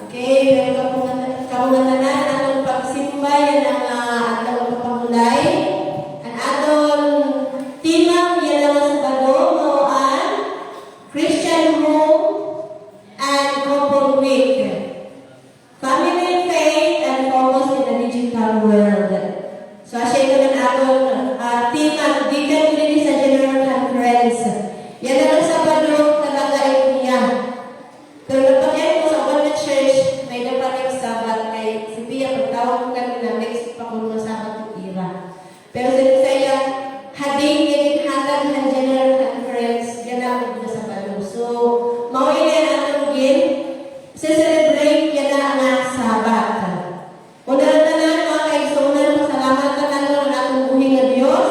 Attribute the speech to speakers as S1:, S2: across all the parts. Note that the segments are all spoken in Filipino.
S1: Okay, kaunananan atong pagsimba yan ang atong pagpamulay. Ang atong timang yan ang sa Sabado mo ang Christian Home and Couple Week. Family, faith, and focus in the digital world. So, asya ito ng atong timang gikan rin sa General Conference. Yan ang Sabado talaga ito niya. Pero napakyan ko sa One Church, may dapat yung Sabat kay si Pia, pagtawag ko kanina, next pa kung Sabat yung ira. Pero sa iya, hading yung hatag ng General Conference, yan ang na Sabado. So, mawin yan ang tugin, celebrate yan ang Sabat. Una na mga kaigsunan, pasalamat na ng atong buhay na Diyos,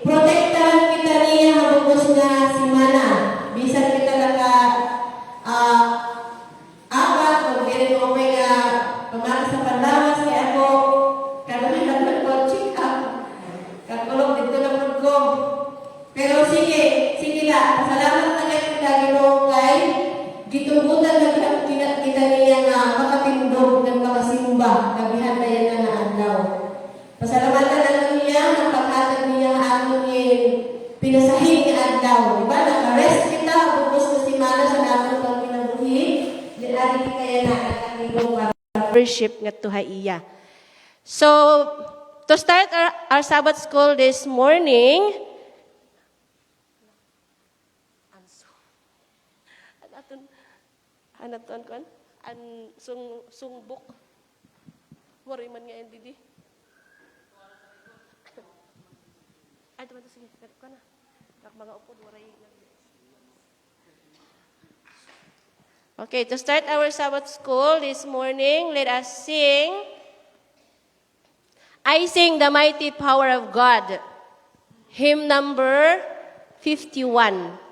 S1: protektahan kita niya habang nga simana. Bisan kita apat, kung hindi mo may pamakas sa panlawas, kaya ako, kagamin lang nag-check up. Kakulong dito lang ko. Pero sige lang, pasalamat na kayo Ginoo kay gitugutan na kita niya nga makapindog ng makasimba, kabihan na yan na adlaw. Pasalamatan na niya, napaghatag niya ang aming pinasahig na adlaw. Diba? Naka-rest kita, bukos na simana sa naman pang pinabuhi, dinari kaya na ang para worship nga tuhay iya. So, to start our Sabbath school this morning, anaton kon an sungbok wari man nga endidi ay tuman sige ko na mga upod waray. Okay, to start our Sabbath school this morning, let us sing I Sing the Mighty Power of God, hymn number 51.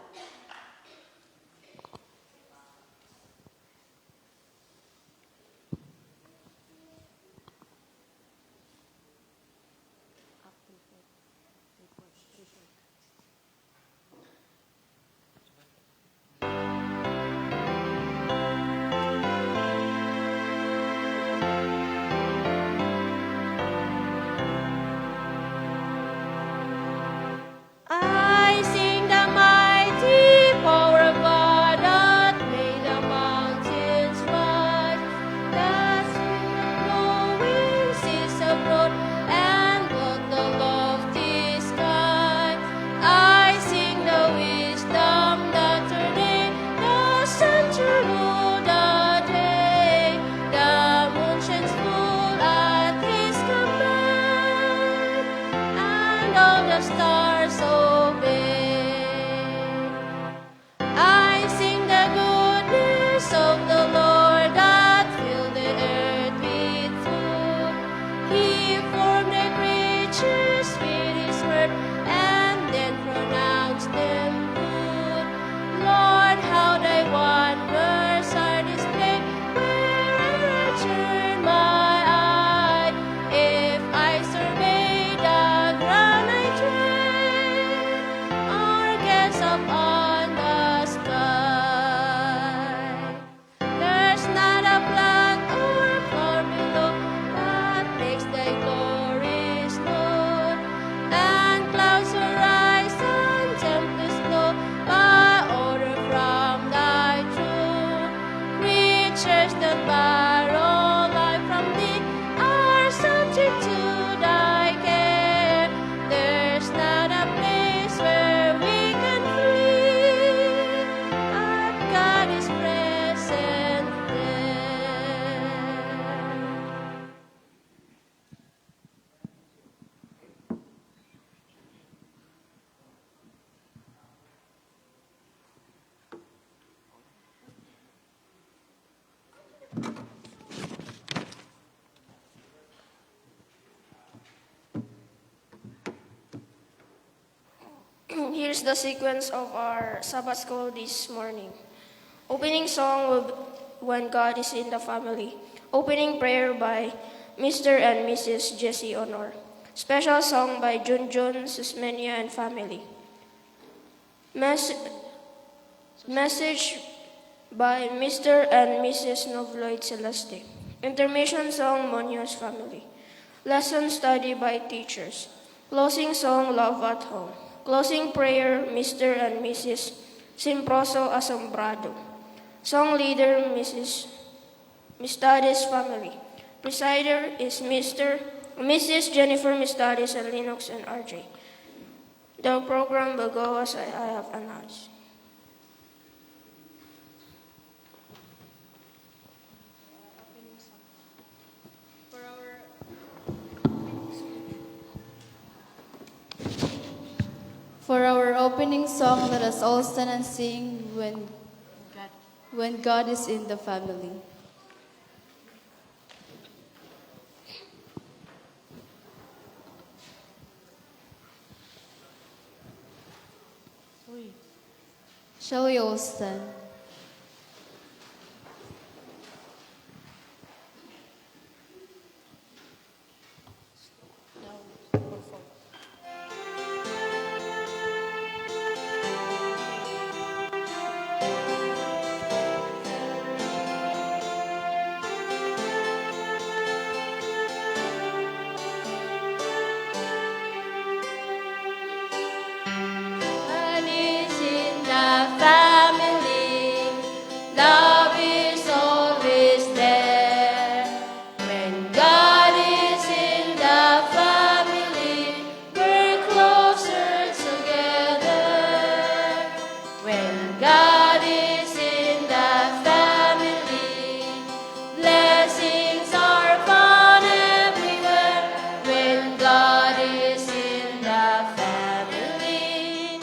S2: Here's the sequence of our Sabbath school this morning. Opening song will be When God is in the Family. Opening prayer by Mr. and Mrs. Jesse Honor. Special song by Junjun, Susmenia, and family. Message by Mr. and Mrs. Novloyd Celeste. Intermission song, Munoz Family. Lesson study by teachers. Closing song, Love at Home. Closing prayer, Mr. and Mrs. Simproso Asombrado. Song leader, Mrs. Mistades Family. Presider is Mrs. Jennifer Mistades and Linux and RJ. The program will go as I have announced.
S3: For our opening song, let us all stand and sing when God is in the family. Shall we all stand? God is in the family. Love is always there. When God is in the family, we're closer together. When God is in the family, blessings are found everywhere. When God is in the family,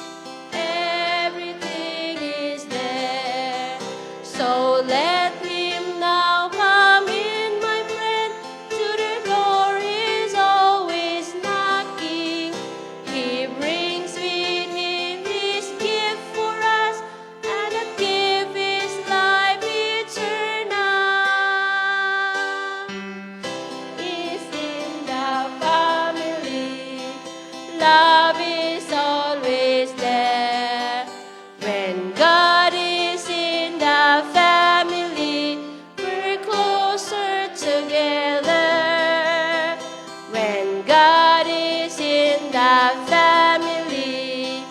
S3: everything is there. So let him now come in, my friend. To the door is always knocking. He brings with him his gift for us, and that gift is life eternal. Is in the family. Love is always there. When God is in the family, we're closer together. When God is in the family,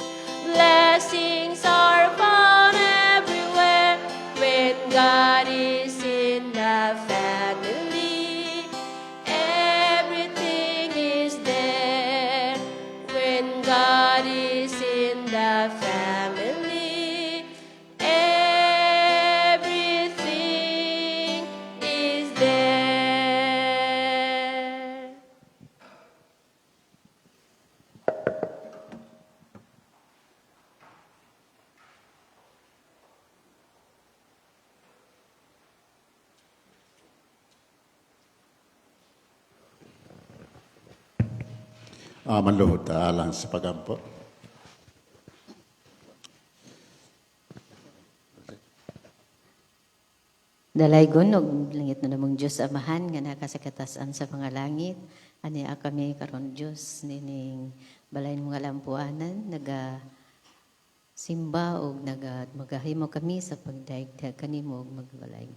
S3: blessings are found everywhere. When God is in the family, everything is there. When God is in the family, everything is there.
S4: Manluhod alang sa pagampo.
S5: Dalaygon og langit na namong Diyos Amahan nga nakasakatasan sa mga langit. Ani kami karon Diyos nining balay mga lampuanan naga simba og magahimo kami sa pagdaigdag kanimo og magbalay.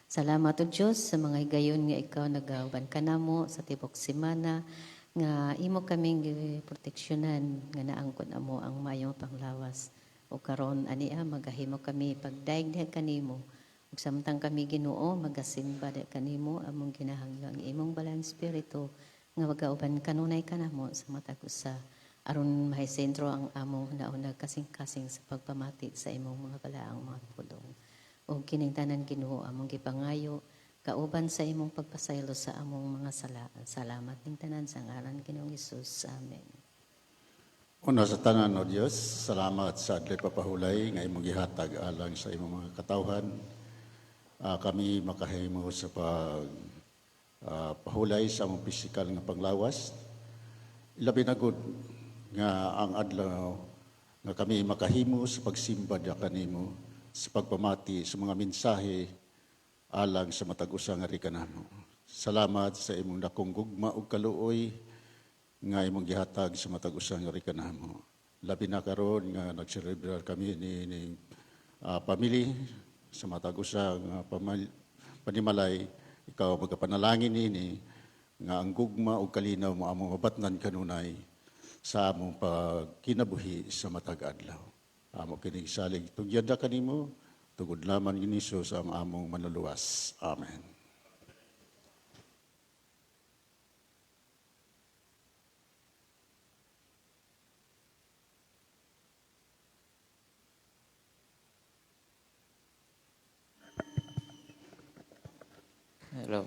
S5: Salamat o Diyos sa mga higayon nga ikaw nagauban kanamo sa tibok semana nga imo kaming proteksyonan nga naangkon amo ang mayong panglawas. O karon ania magahimo kami pagdaigdag kanimo. Ug samtang kami Ginoo magasimba kanimo among kinahanglan imong balang espiritu nga magauban kanunay kanamo sa matag usa aron mahay sentro ang among naunag kasing-kasing sa pagpamati sa imong mga balaang mga pulong. Ug kining tanan Ginoo among gipangayo kauban sa imong pagpasaylo sa among mga salamat ning tanan sa ngalan Ginoong Hesus. Amen.
S4: Una sa tanan o Diyos, salamat sa adlay papahulay nga imong gihatag alang sa imong mga katawhan. Kami makahimo sa pahulay sa among pisikal nga panglawas. Ilabi na gud nga ang adlaw nga kami makahimo sa pagsimba da kanimo sa pagpamati sa mga mensahe alang sa matag-usa nga rikanamo. Salamat sa imong dakong gugma ug kaluoy nga imong gihatag sa matag-usa nga rikanamo. Labi na karon nga nagserebrar kami ni family sa matag usa nga panimalay, ikaw magapanalangin ini nga ang gugma o kalinaw mo among mabatnan kanunay sa among pagkinabuhi sa matag adlaw. Amo kining salig tugyada kanimo tugod laman ni Hesus ang among manluluwas. Amen.
S6: Hello.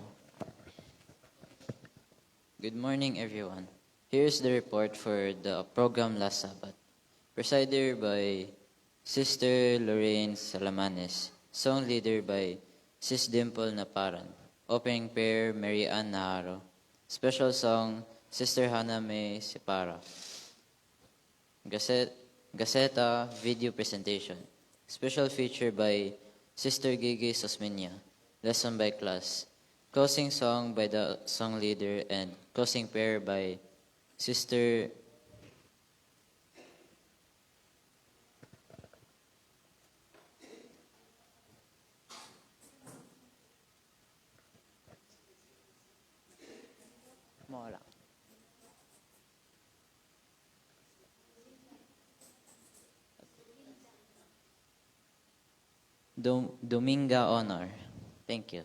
S6: Good morning, everyone. Here's the report for the program last Sabbath. Presided by Sister Lorraine Salamanes. Song leader by Sis Dimple Naparan. Opening prayer, Mary Ann Naharo. Special song, Sister Hannah May Separa. Gazeta video presentation. Special feature by Sister Gigi Sosminia. Lesson by class. Closing song by the song leader and closing prayer by Sister Mola. Dominga Honor. Thank you.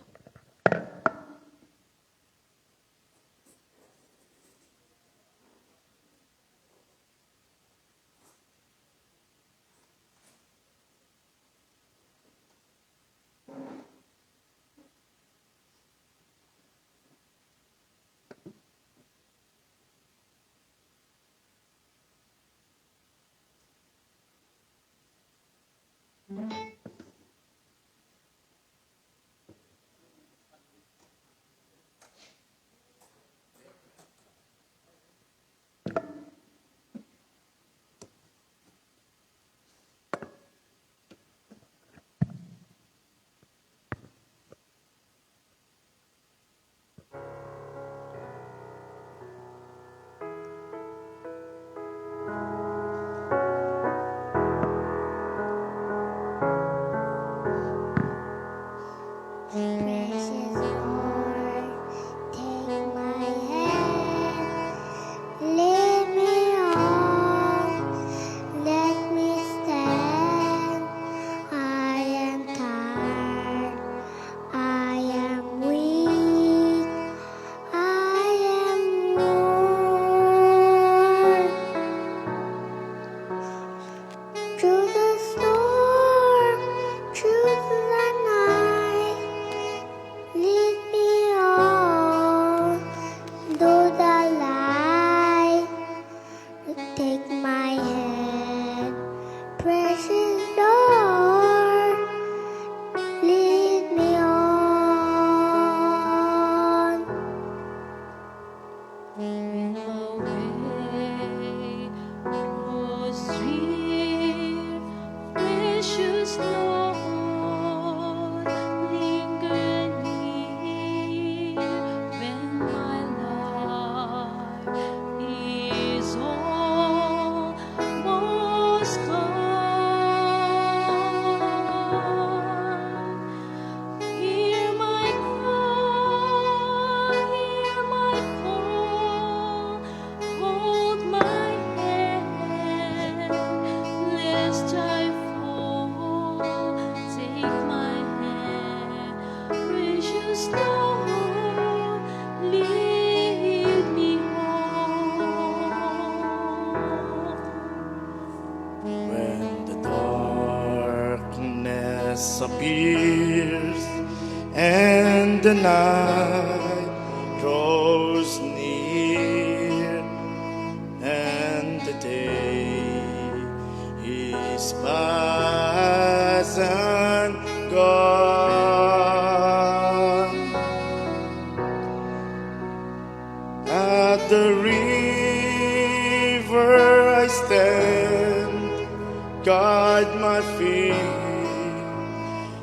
S7: Precious Lord, take my hand, lead me on, let me stand. I am tired, I am weak, I am worn. Through the storm, through the night, lead me on, though the light take my hand. Precious Lord, lead me on.
S3: Away, oh sweet, precious Lord, linger near when my life is almost gone. Hear my cry, hear my call, hold my hand, lest I fall. Take my hand, precious Lord, lead me home.
S8: When the darkness appears and the night draws near and the day is past and gone, at the river I stand, guide my feet,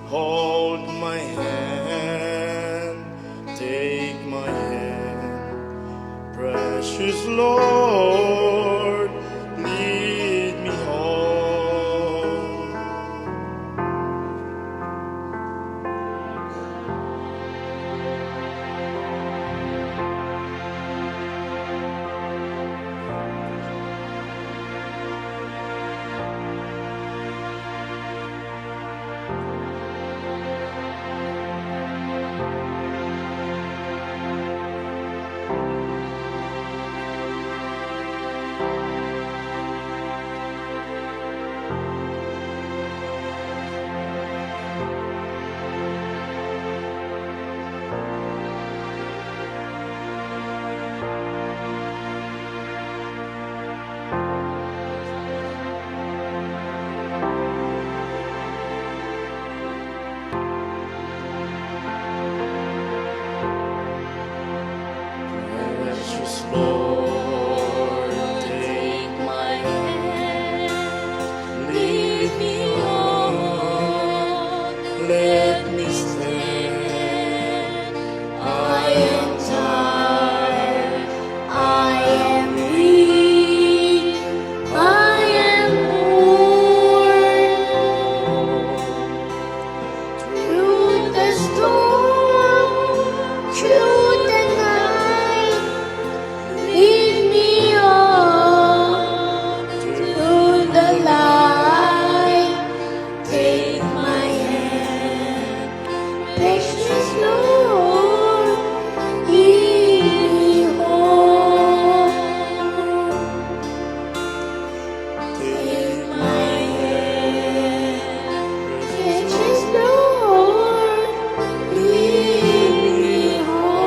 S8: hold my hand, take my hand. Precious Lord, lead me home. let me stand. I am tired,
S7: I am weak, I am worn. Through the storm, through the night, lead me on to the light. Take my hand, precious Lord, lead me home. Take my hand, precious Lord, lead me home.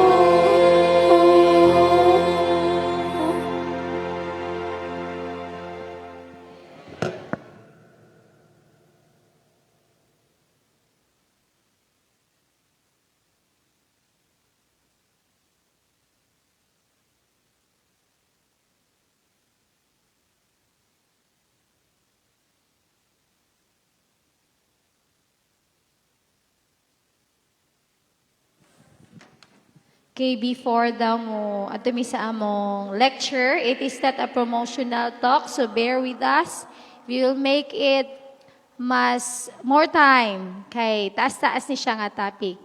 S9: Okay, before daw mo ato mi sa among lecture, it is not a promotional talk, so bear with us. We will make it more time kay taas-taas ni siya nga topic.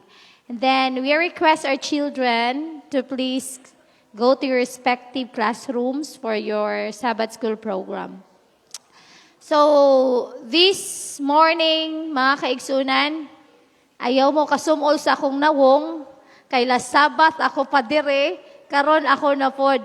S9: And then we request our children to please go to your respective classrooms for your Sabbath school program. So, this morning, mga kaigsunan, ayaw mo kasumol sa akong nawong, kay last Sabbath ako pa dire, karon ako na pod.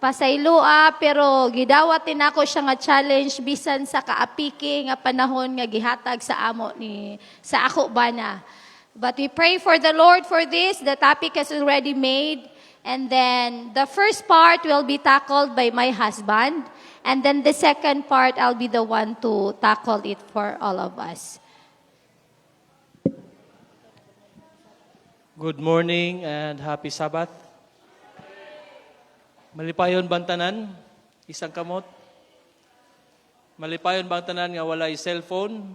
S9: Pasaylua, pero gidawatin ako siya nga challenge bisan sa kaapiki nga panahon nga gihatag sa amo ni sa ako bana. But we pray for the Lord for this. The topic is already made. And then the first part will be tackled by my husband. And then the second part, I'll be the one to tackle it for all of us.
S10: Good morning and happy Sabbath. Malipayon bang tanan? Isang kamot? Malipayon bang tanan nga walay cellphone?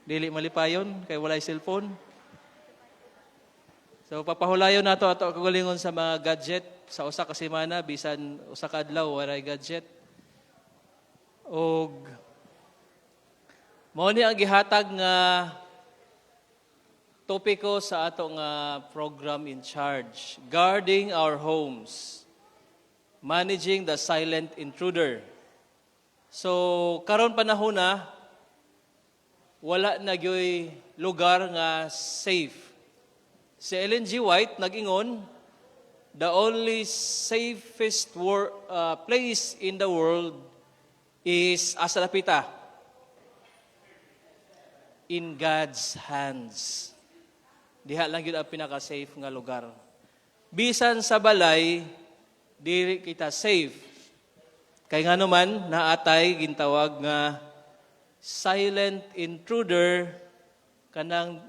S10: Dili malipayon kay walay cellphone. So papahulayon nato ato kagalingon sa mga gadget sa usa ka semana bisan usa ka adlaw walay gadget. Og mao ni ang gihatag nga topiko sa atong program in charge, guarding our homes, managing the silent intruder. So karon panahon na wala na gyoy lugar nga safe. Si Ellen G. White nag-ingon, the only safest place in the world is asalapita, in God's hands. Diha lang yun ang pinaka-safe nga lugar. Bisan sa balay, diri kita safe. Kay nga naman, naatay gintawag nga silent intruder, kanang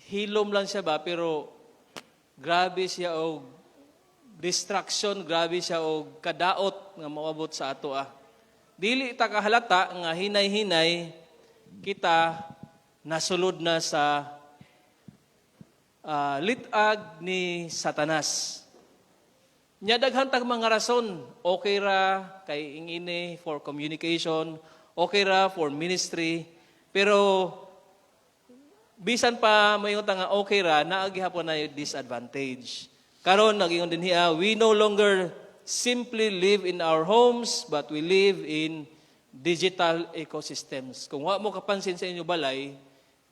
S10: hilom lang siya ba, pero grabe siya og distraction, grabe siya og kadaot nga maabot sa ato Dili ta kahalata nga hinay-hinay kita nasulod na sa litag ni Satanas. Nya daghan tag mga rason, okay ra kay ingini for communication, okay ra for ministry, pero bisan pa mayon nga okay ra, naagihapon na yung disadvantage. Karon nagingon din hiya, we no longer simply live in our homes, but we live in digital ecosystems. Kung wa mo kapansin sa inyo balay,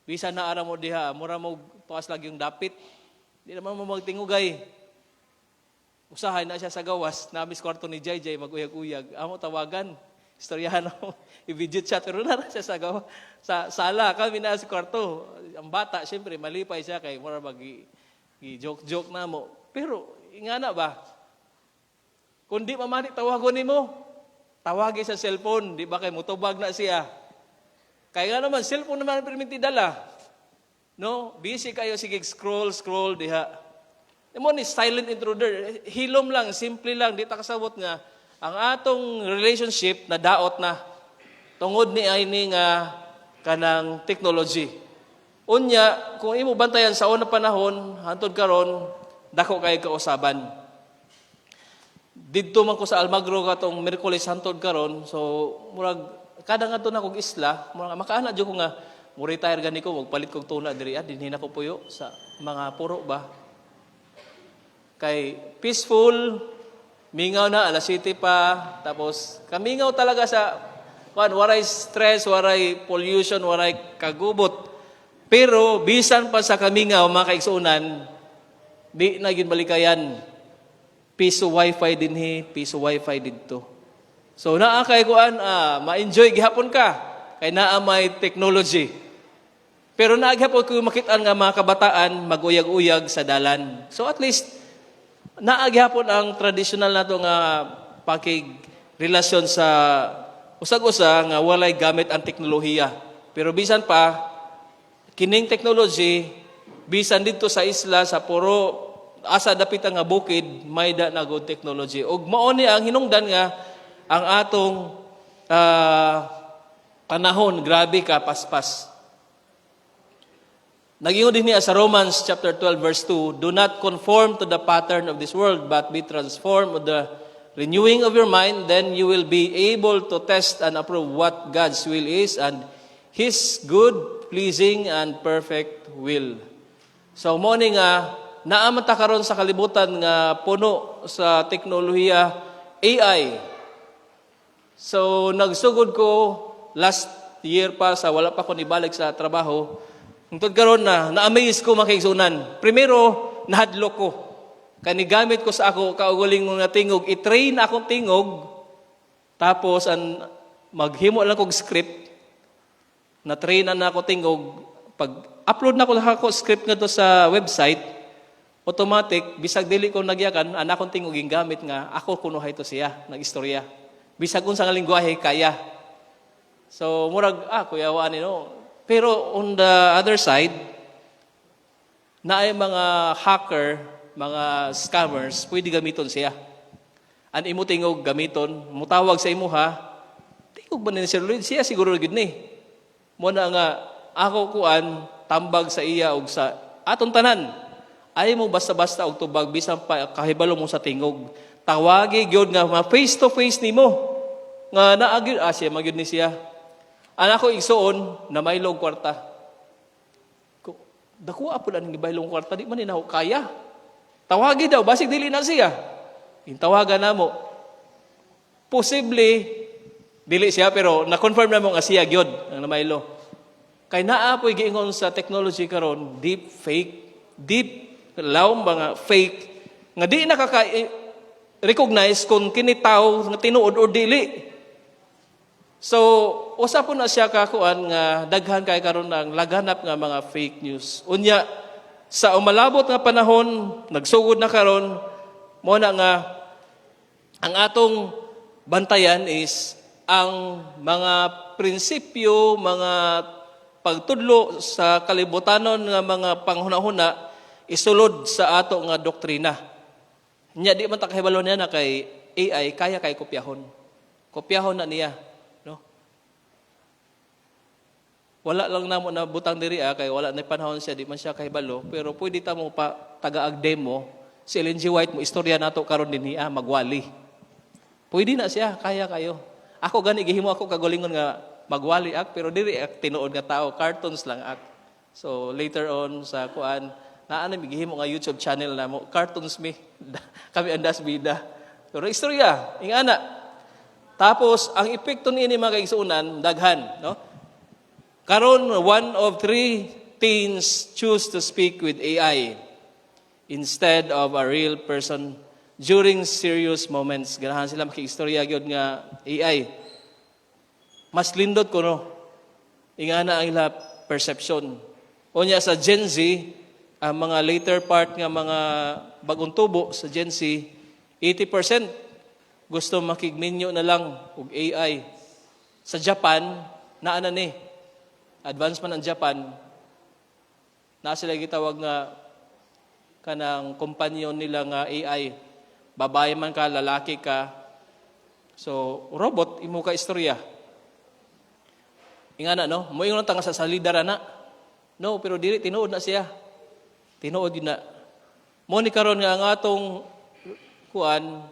S10: bisan na ara mo diha, mura mo tuas lagi yung dapit. Di naman mo magtingugay. Usahay na siya sa gawas, nabis kwarto ni JJ, mag-uyag-uyag. Amo tawagan, istoryahan ako, i-video chat, pero na siya sa gawas. Sa sala, kami na sa kwarto. Ang bata, siyempre, malipay siya kay mura mag-joke-joke na mo. Pero, ingana ba? Kung di mamati, tawagon ni mo. Tawagi sa cellphone, di ba kay mutubag na siya. Kaya nga naman, cellphone naman ang perminti dala. No? Busy kayo, sige, scroll diha. Mo ni silent intruder, hilom lang, simple lang, di ta kasabot nga ang atong relationship na daot na tungod ni ay nga kanang technology. Unya, kung imo bantayan sa unang panahon, hantod karon, dako kay kausaban. Didto man ko sa Almagro katong Miyerkules hantod karon, so murag kada ngadto na kog isla, murag makaana jud ko nga mo retire gani ko, magpalit kog tuna diri dinhi na ko puyo sa mga puro ba. Kay peaceful, mingaw na alas 7 pa, tapos kamingaw talaga sa waray stress, waray pollution, waray kagubot. Pero bisan pa sa kamingaw mga kaigsuunan, di na gyud malikayan. Piso wifi dinhi, piso wifi didto. So naa kay kuan ma-enjoy gihapon ka kay naa may technology. Pero naa gihapon ko makit-an nga mga kabataan maguyag-uyag sa dalan. So at least naa gihapon ang traditional nato nga pakig relasyon sa usag-usa nga walay gamit ang teknolohiya. Pero bisan pa kining technology, bisan dito sa isla, sa puro, asa dapit nga bukid, may da na good technology. Ug mao ni ang hinungdan nga, ang atong panahon, grabe ka, paspas. Nagingon din niya sa Romans chapter 12 verse 2, do not conform to the pattern of this world, but be transformed with the renewing of your mind, then you will be able to test and approve what God's will is and His good, pleasing, and perfect will. So, mo ni nga, naaman ta karon sa kalibutan nga puno sa teknolohiya, AI. So, nagsugod ko last year pa sa wala pa ko nibalik sa trabaho. Tungtod karon na-amaze ko makigsunan. Primero, nahadlok ko. Kanigamit ko sa ako, kauguling nga tingog, i-train akong tingog, tapos maghimo lang kong script, na-train na ako tingog, pag-upload na ko lang ako script nga to sa website, automatic, bisag dili ko nagyakan, anak kong tingog yung gamit nga, ako kunuhay to siya, nag-istorya. Bisag kung sa nga lingwahe, kaya. So, murag, kuyawaan no. Pero on the other side, na ay mga hacker, mga scammers, pwede gamiton siya. An imo tingog gamiton, mutawag sa imo ha, tingog ba ni Sir Lloyd? Siya siguro gid ni. Muna nga, ako kuan, tambag sa iya og sa aton tanan. Ay mo basta-basta og tubag, bisan pa kahibalo mo sa tingog. Tawagi gyud nga face to face nimo. Nga naagid siya magyud ni siya. Anak ko igsuon na maylog kwarta. Dako apod ang gibaylong kwarta, di man ni kaya. Tawagi daw, basig dili na siya. Intawagan na mo. Posible dili siya, pero na-confirm na mo nga siya gyud ang namaylo. Kay naapoy giingon sa technology karon, deep fake, deep lawom mga fake nga di nakaka-recognize kung kini tawo nga tinuod or dili. So, usapon na siya kakuan nga daghan kay karon ng laganap nga mga fake news. Unya sa umalabot nga panahon, nagsugod na karon, mo na nga ang atong bantayan is ang mga prinsipyo, mga pagtudlo sa kalibutanon nga mga panghuna-huna isulod sa ato nga doktrina. Nya di man ta kahibalo niya na kay AI kaya kay kopyahon. Kopyahon na niya, no? Wala lang namo na butang diri kay wala na panahon siya, di man siya kahibalo, pero pwede ta mo pa taga-ag demo si Ellen G. White mo istorya nato karon dinhi magwali. Pwede na siya, kaya kayo. Ako gani gihimo ako kagulingon nga magwali pero diri tinuod nga tao, cartoons lang So later on sa kuan naa na gihimo nga YouTube channel na mo, cartoons me. Kami andas bida. Pero istorya, ingana. Tapos ang epekto niini mga kaigsuunan daghan, no? Karon 1 of 3 teens choose to speak with AI instead of a real person during serious moments. Ganahan sila makiistorya gyud nga AI. Mas lindot ko no. Ingana ang ila perception. Unya sa Gen Z, ang mga later part nga mga bagong tubo sa Gen Z, 80% gusto makigminyo na lang og AI. Sa Japan, naa na ni. Advance man ang Japan. Na sila gitawag nga kanang kompanyon nila nga AI. Babae man ka, lalaki ka. So, robot, imo ka istorya. Ingana, no? Moingon ta nga sa salidara na. No, pero dili tinuod na siya. Tinuod yun na. Mo ni karon nga ang atong kuan,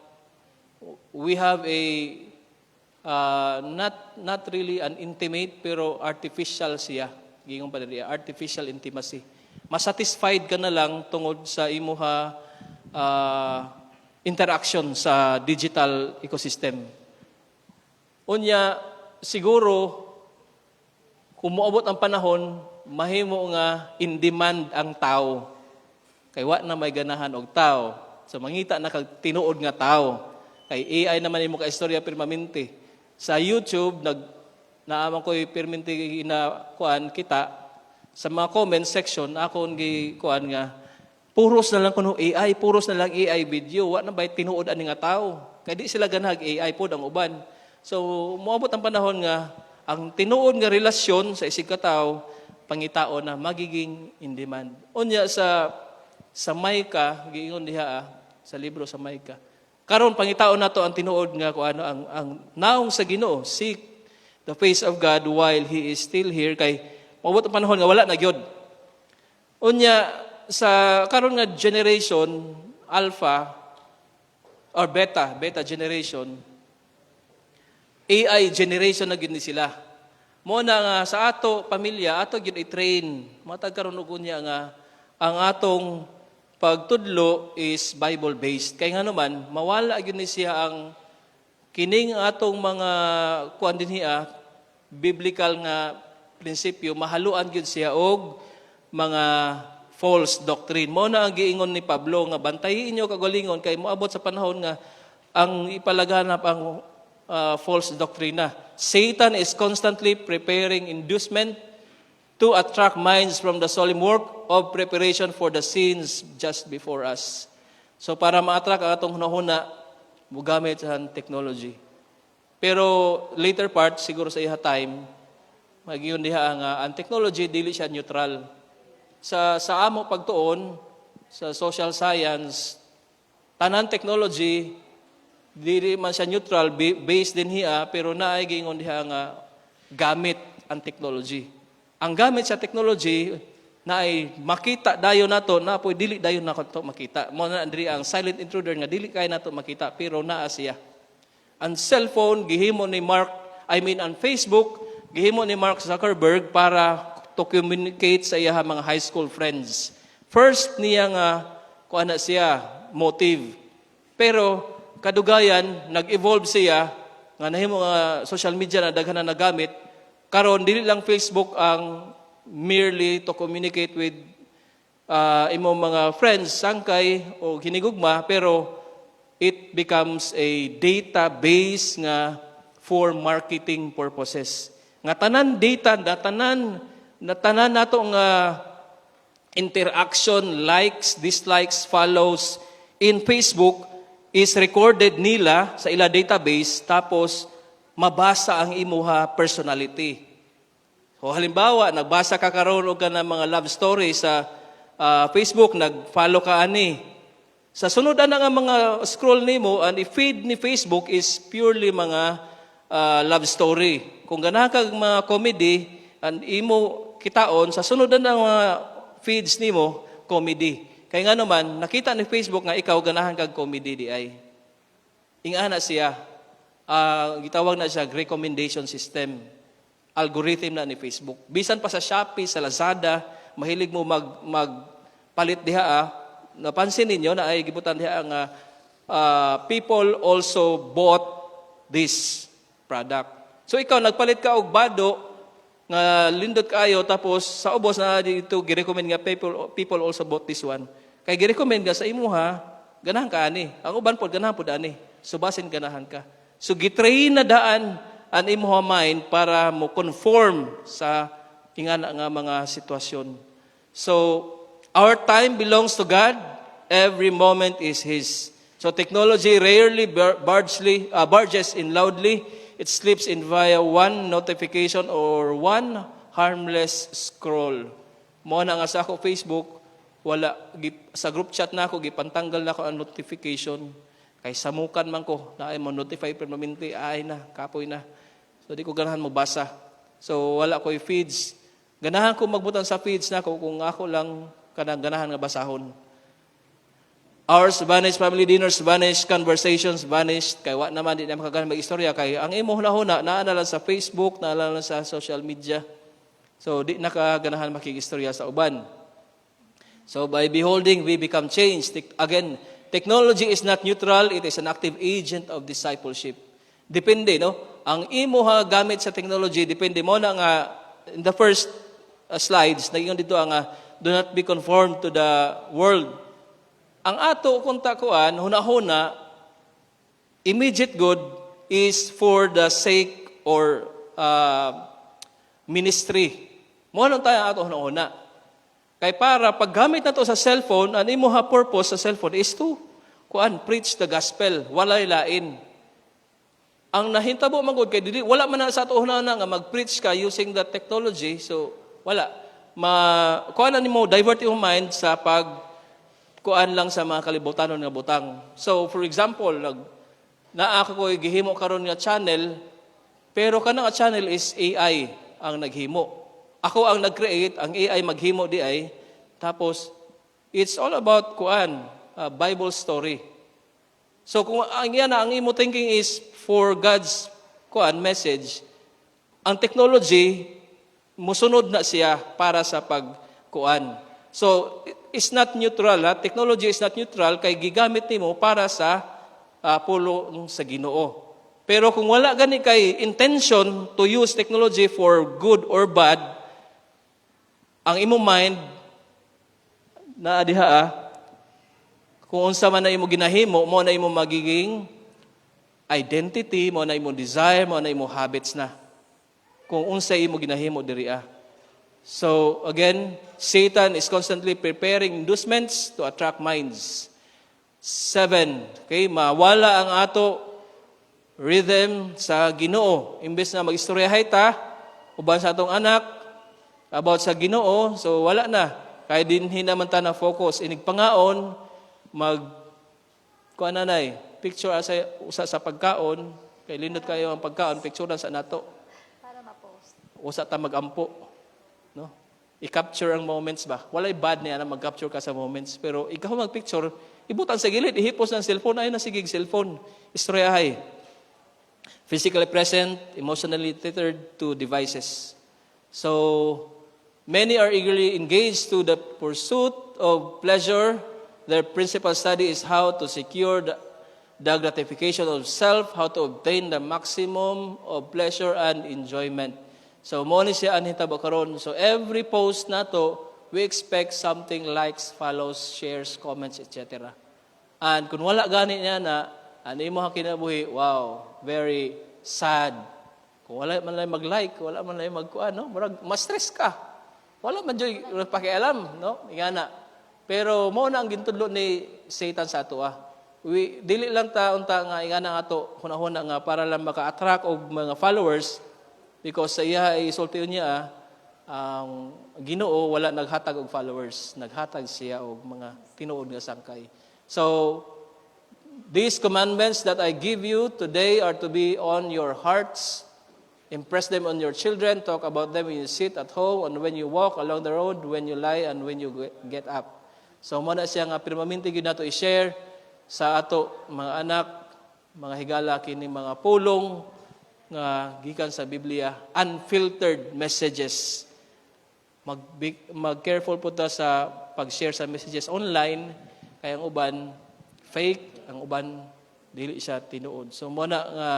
S10: we have a not really an intimate pero artificial siya. Gingong pa diri, artificial intimacy. Masatisfied ka na lang tungod sa imuha interaction sa digital ecosystem. Unya, siguro, kung moabot ang panahon, mahimo nga in demand ang tao. Kay wa na may ganahan og tao. So mangita na kag tinuod nga tao. Kay AI naman imo ka istorya permanente. Sa YouTube naaman ko'y permanente na kuan kita sa mga comment section akon gi kuan nga puros na lang kuno AI, puros na lang AI video. Wa na bay tinuod ani nga tao. Kay di sila ganag AI pod ang uban. So moabot ang panahon nga ang tinuod nga relasyon sa isig ka tawo pangitao na magiging in demand. Unya sa Maika, giingon diha sa libro sa Maika. Karon pangitao nato ang tinuod nga kung ano ang naong sa Ginoo, seek the face of God while He is still here kay moabot ang panahon nga wala na gyud. Unya sa karon nga generation alpha or beta generation, AI generation na gyud ni sila. Mo na nga sa ato pamilya ato gyud i-train matag karon ug unya nga ang atong pagtudlo is Bible based. Kay nga naman mawala gyud ni siya ang kining atong mga kuan dinhi biblical nga prinsipyo mahaluan gyud siya og mga false doctrine. Mo na ang giingon ni Pablo nga bantayi inyo kagalingon kay moabot sa panahon nga ang ipalaganap ang false doctrina. Satan is constantly preparing inducement to attract minds from the solemn work of preparation for the sins just before us. So para ma-attract ang atong hunahuna, mugamit sa technology. Pero later part, siguro sa iha time, magiyon diha ang technology, dili siya neutral. Sa amo pagtuon, sa social science, tanan technology, dili man siya neutral, based din hiya, pero naay gingon diha nga gamit ang technology. Ang gamit sa technology na ay makita dayon nato na po dili dayon nato makita. Mo na andri ang silent intruder nga dili kay nato makita pero naa siya. Ang cellphone gihimo ni ang Facebook gihimo ni Mark Zuckerberg para to communicate sa iya mga high school friends. First niya nga kuan na siya motive. Pero kadugayan nag-evolve siya nga nahimo nga social media na daghan na nagamit. Karon dili lang Facebook ang merely to communicate with imong mga friends sangkay o hinigugma, pero it becomes a database nga for marketing purposes. Nga tanan data na tanan nato nga interaction, likes, dislikes, follows in Facebook is recorded nila sa ila database tapos mabasa ang imuha personality. O halimbawa, nagbasa ka karon og kana mga love story sa Facebook, nag-follow ka ani. Sa sunod na nga mga scroll nimo, ang i-feed ni Facebook is purely mga love story. Kung ganahan kag mga comedy, ang imo kitaon sa sunod na mga feeds nimo comedy. Kay nga naman, nakita ni Facebook nga ikaw ganahan kag comedy di ay. Ingana siya. Gitawag na siya recommendation system. Algorithm na ni Facebook. Bisan pa sa Shopee, sa Lazada, mahilig mo magpalit diha. Napansin ninyo na ay gibutan diha ang people also bought this product. So ikaw nagpalit ka og bado nga lindot kayo tapos sa ubos na dito gi-recommend nga people also bought this one. Kay gi-recommend nga sa imuha, ganahan ka ani. Ang uban pod ganahan pod ani. So basin ganahan ka. So gitrain na daan ang imuha mind para mo conform sa ingana nga mga sitwasyon. So our time belongs to God. Every moment is His. So technology rarely barges in loudly. It slips in via one notification or one harmless scroll. Mo na nga sa ako Facebook, wala sa group chat na ako gipantanggal na ako ang notification. Kay samukan man ko na ay mo notify permanente ay na kapoy na. So di ko ganahan mo basa. So wala ko'y feeds. Ganahan ko magbutang sa feeds na kung ako lang kanang ganahan nga basahon. Hours vanished, family dinners vanished, conversations vanished. Kay wa naman di na makagahan mag-istorya. Kay ang imo huna-huna, naana lang sa Facebook, naana lang sa social media. So, di nakaganahan makikistorya sa uban. So, by beholding, we become changed. Again, technology is not neutral. It is an active agent of discipleship. Depende, no? Ang imo ha gamit sa technology, depende mo na nga, in the first slides, nagingon dito ang do not be conformed to the world. Ang ato kung takuan, huna-huna, immediate good is for the sake or ministry. Mo lang tayo ato huna-huna. Kay para paggamit na to sa cellphone, ang imo ha purpose sa cellphone is to preach the gospel, walay lain. Ang nahintabo magod kay dili wala man na sa ato huna-huna nga mag-preach ka using the technology, so wala. Kuan nimo divert yung mind sa kuan lang sa mga kalibutanon nga butang. So for example, naa ko gihimo karon nga channel, pero kanang channel is AI ang naghimo. Ako ang nag-create, ang AI maghimo di ay. Tapos it's all about Bible story. So kung ang imo thinking is for God's message, ang technology musunod na siya para sa pagkuan. So it's not neutral. Technology is not neutral kay gigamit nimo para sa pulong sa Ginoo. Pero kung wala gani kay intention to use technology for good or bad, ang imo mind na diha kung unsa man na imo ginahimo, mo na imo magiging identity, mo na imo desire, mo na imo habits na. Kung unsa imo ginahimo diri. So again, Satan is constantly preparing inducements to attract minds. 7, okay, mawala ang ato rhythm sa Ginoo. Imbes na mag-istoryahay ta uban sa atong anak about sa Ginoo, so wala na. Kaya din hinaman ta na focus inig pangaon picture usa sa pagkaon, kay lindot kayo ang pagkaon, picturean sa nato. Para ma-post. Usa ta magampo. No? I-capture ang moments ba? Walay bad niya na mag-capture ka sa moments. Pero ikaw mag-picture, ibutan sa gilid, ihipos ng cellphone, ayun na sigig cellphone. Istoryahay. Physically present, emotionally tethered to devices. So, many are eagerly engaged to the pursuit of pleasure. Their principal study is how to secure the gratification of self, how to obtain the maximum of pleasure and enjoyment. So, mo ni siya ang hitabo karon. So, every post nato, we expect something likes, follows, shares, comments, etc. And kung wala gani niya na, ano mo kinabuhi, wow, very sad. Kung wala man lang mag-like, wala man lang ma-stress ka. Wala man dyan pakialam, no? Ingana. Pero mo na ang gintudlo ni Satan sa ato. Dili lang ta unta nga ingana nga ato, hunahuna nga para lang maka-attract og mga followers. Because sa iya ay isultiyon niya, ang Ginoo wala naghatag og followers, naghatag siya og mga tinuod nga sangkay. So, these commandments that I give you today are to be on your hearts. Impress them on your children. Talk about them when you sit at home and when you walk along the road, when you lie and when you get up. So, muna siya nga pirmaminti gyud nato i-share sa ato mga anak, mga higala kini mga pulong nga gikan sa Biblia, unfiltered messages. Mag-careful po ta sa pag-share sa messages online, kaya ang uban fake, ang uban dili siya tinuod. So muna nga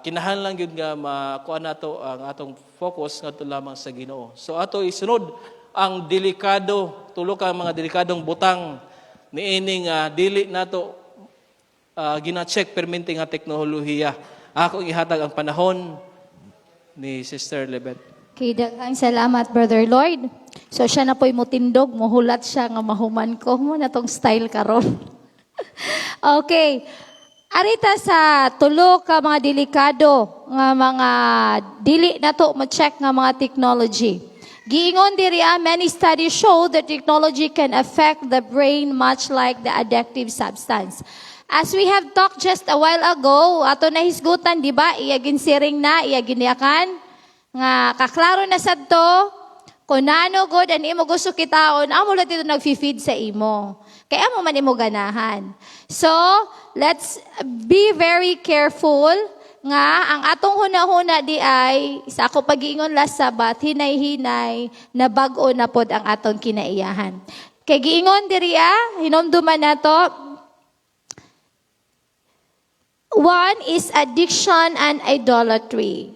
S10: kinahanglan gyud nga makuha nato ang atong focus ngadto lamang sa Ginoo. So ato isunod ang delikado, tulo ka mga delikadong butang niini nga dili nato gina-check perminti nga teknolohiya. Ako ihatag ang panahon ni Sister Lebet.
S9: Okay, daghang salamat, Brother Lloyd. So, siya na po'y mutindog, muhulat siya nga mahuman ko. Mo na tong style karon. Okay. Arita sa tulo ka mga delikado nga mga dili na to ma-check nga mga technology. Giingon diri many studies show that technology can affect the brain much like the addictive substance. As we have talked just a while ago, ato na hisgutan, di ba? Iya ginsiring na, iya giniakan. Nga kaklaro na sadto kung nano good and imo gusto kitaon, amo lang dito nagfi-feed sa imo. Kaya amo man imo ganahan. So, let's be very careful nga ang atong hunahuna di ay sa ako pag-iingon last Sabat, hinay-hinay na bag-o na pod ang atong kinaiyahan. Kay giingon diri hinomduman nato. One is addiction and idolatry.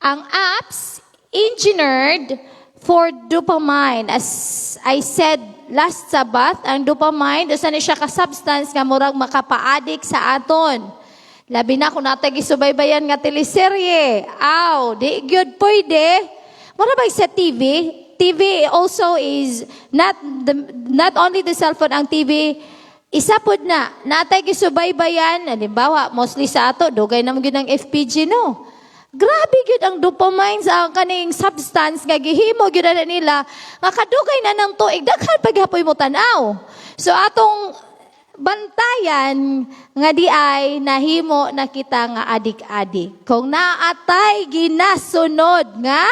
S9: Ang apps engineered for dopamine. As I said last Sabbath, ang dopamine, usa ni siya ka-substance nga murag makapa-addict sa aton. Labi na kung natay gisubaybayan nga teleserye. Aw, di gyud pwede. Mura ba sa TV? TV also is not only the cellphone, ang TV isa pod na, natay gisubaybayan, halimbawa, mostly sa ato, dugay naman yun ang FPG, no? Grabe yun ang dopamine sa kaning substance nga gihimo yun na nila, nga kadugay na ng tuig, daghan paghapoy mo tanaw. So atong bantayan nga di ay nahimo na kita nga adik-adik. Kung naatay ginasunod nga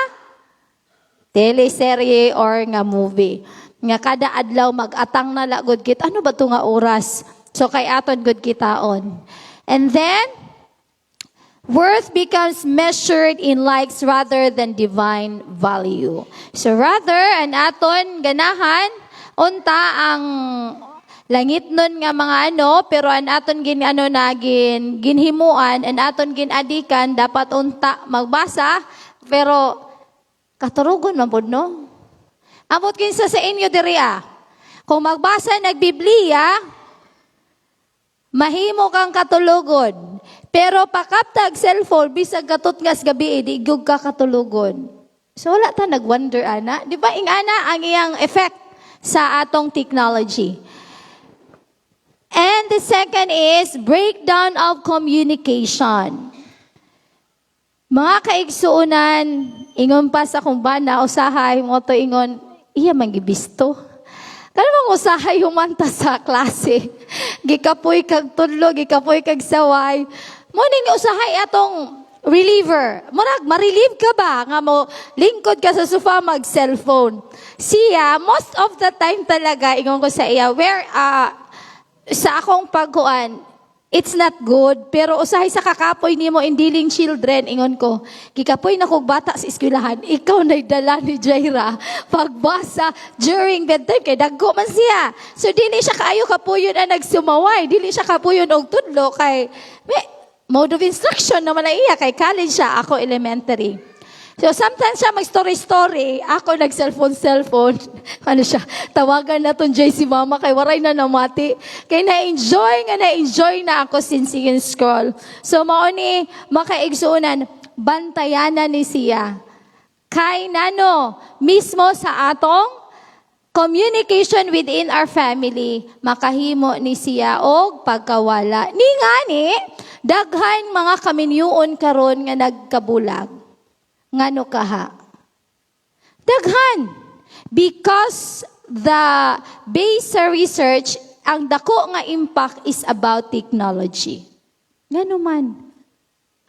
S9: teleserye or nga movie, nga kada adlaw mag-atang na lagod kit. Ano ba ito nga oras? So kay aton good kitaon. And then, worth becomes measured in likes rather than divine value. So rather, an aton ganahan, unta ang langit nun nga mga pero an aton ginhimuan, an aton ginadikan, dapat unta magbasa, pero katurugon man pod, no? Amot kinsa sa inyo diri kung magbasa nagbiblia, mahimo kang katulugon. Pero pakaptag cellphone, bisag katutngas gabi, digog ka katulugon. So wala ta nag-wonder, ana. Di ba, ingana ang iyang effect sa atong technology. And the second is breakdown of communication. Mga kaigsuunan, ingon pa sa kung ba na usahay mo to ingon, iya mangibisto. Kano bang usahay humanta sa klase? Gikapoy kag tudlo, gikapoy kag saway. Muning usahay atong reliever. Murag, ma-relieve ka ba? Nga mo, lingkod ka sa sofa, mag-cellphone. Siya, most of the time talaga, ingon ko sa iya, sa akong pagkuan, it's not good, pero usahay sa kakapoy nimo in dealing children, ingon ko, kikapoy na kog bata sa eskwelahan, ikaw na'y dala ni Jaira, pagbasa during bedtime, kay dagko man siya. So, dili siya kaayo kapuyon na nagsumaway, dili siya kapuyon og tudlo, kay, mode of instruction naman na iya, kay college siya, ako elementary. So, sometimes siya mag-story-story, ako nag-cellphone. Ano siya, tawagan na itong si mama, kay waray na namati. Kay na-enjoy na ako since yung scroll. So, mauni, makaigsuunan, bantayanan ni siya. Kay nano, mismo sa atong communication within our family, makahimo ni siya og pagkawala. Ni ngani, daghan mga kaminyuon karon nga nagkabulag. Ngano kaha? Daghan. Because the base sa research, ang dako nga impact is about technology. Ngano man.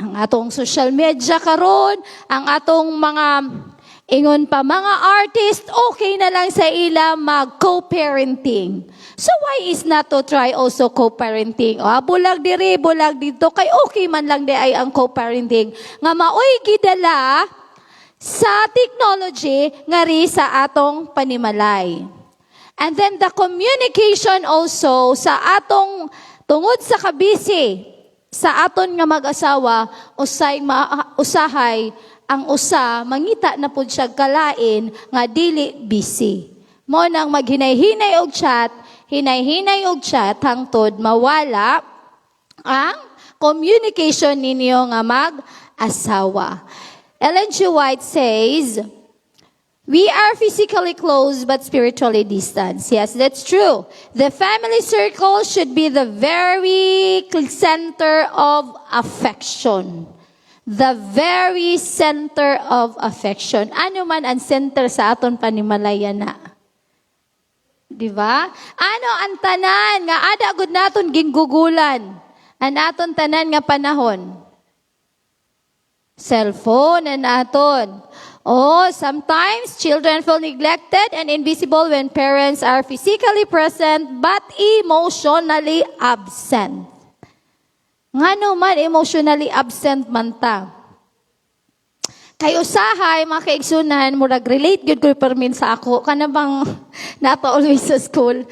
S9: Ang atong social media karon, ang atong mga ingon pa, mga artist, okay na lang sa ila mag-co-parenting. So why is not to try also co-parenting? Bulag diri, bulag dito, kay okay man lang di ay ang co-parenting. Nga maoy gidala sa technology nga ri sa atong panimalay. And then the communication also sa atong tungod sa kabisi, sa aton nga mag-asawa, usahay, ang usa, mangita na po siya kalain nga dili busy. Mo nang maghinay-hinay og chat, hinay-hinay og chat, hangtod mawala ang communication ninyo nga mag-asawa. Ellen G. White says, we are physically close but spiritually distant. Yes, that's true. The family circle should be the very center of affection. The very center of affection. Ano man ang center sa aton panimalaya na? Di ba? Ano ang tanan nga ada gud naton ginggugulan? Ang aton tanan nga panahon? cellphone na naton. Oh, sometimes children feel neglected and invisible when parents are physically present but emotionally absent. Ngano man emotionally absent man ta. Kay usahay, mga kaigsunan, murag relate good ko permin sa ako. Kana bang napa always sa school.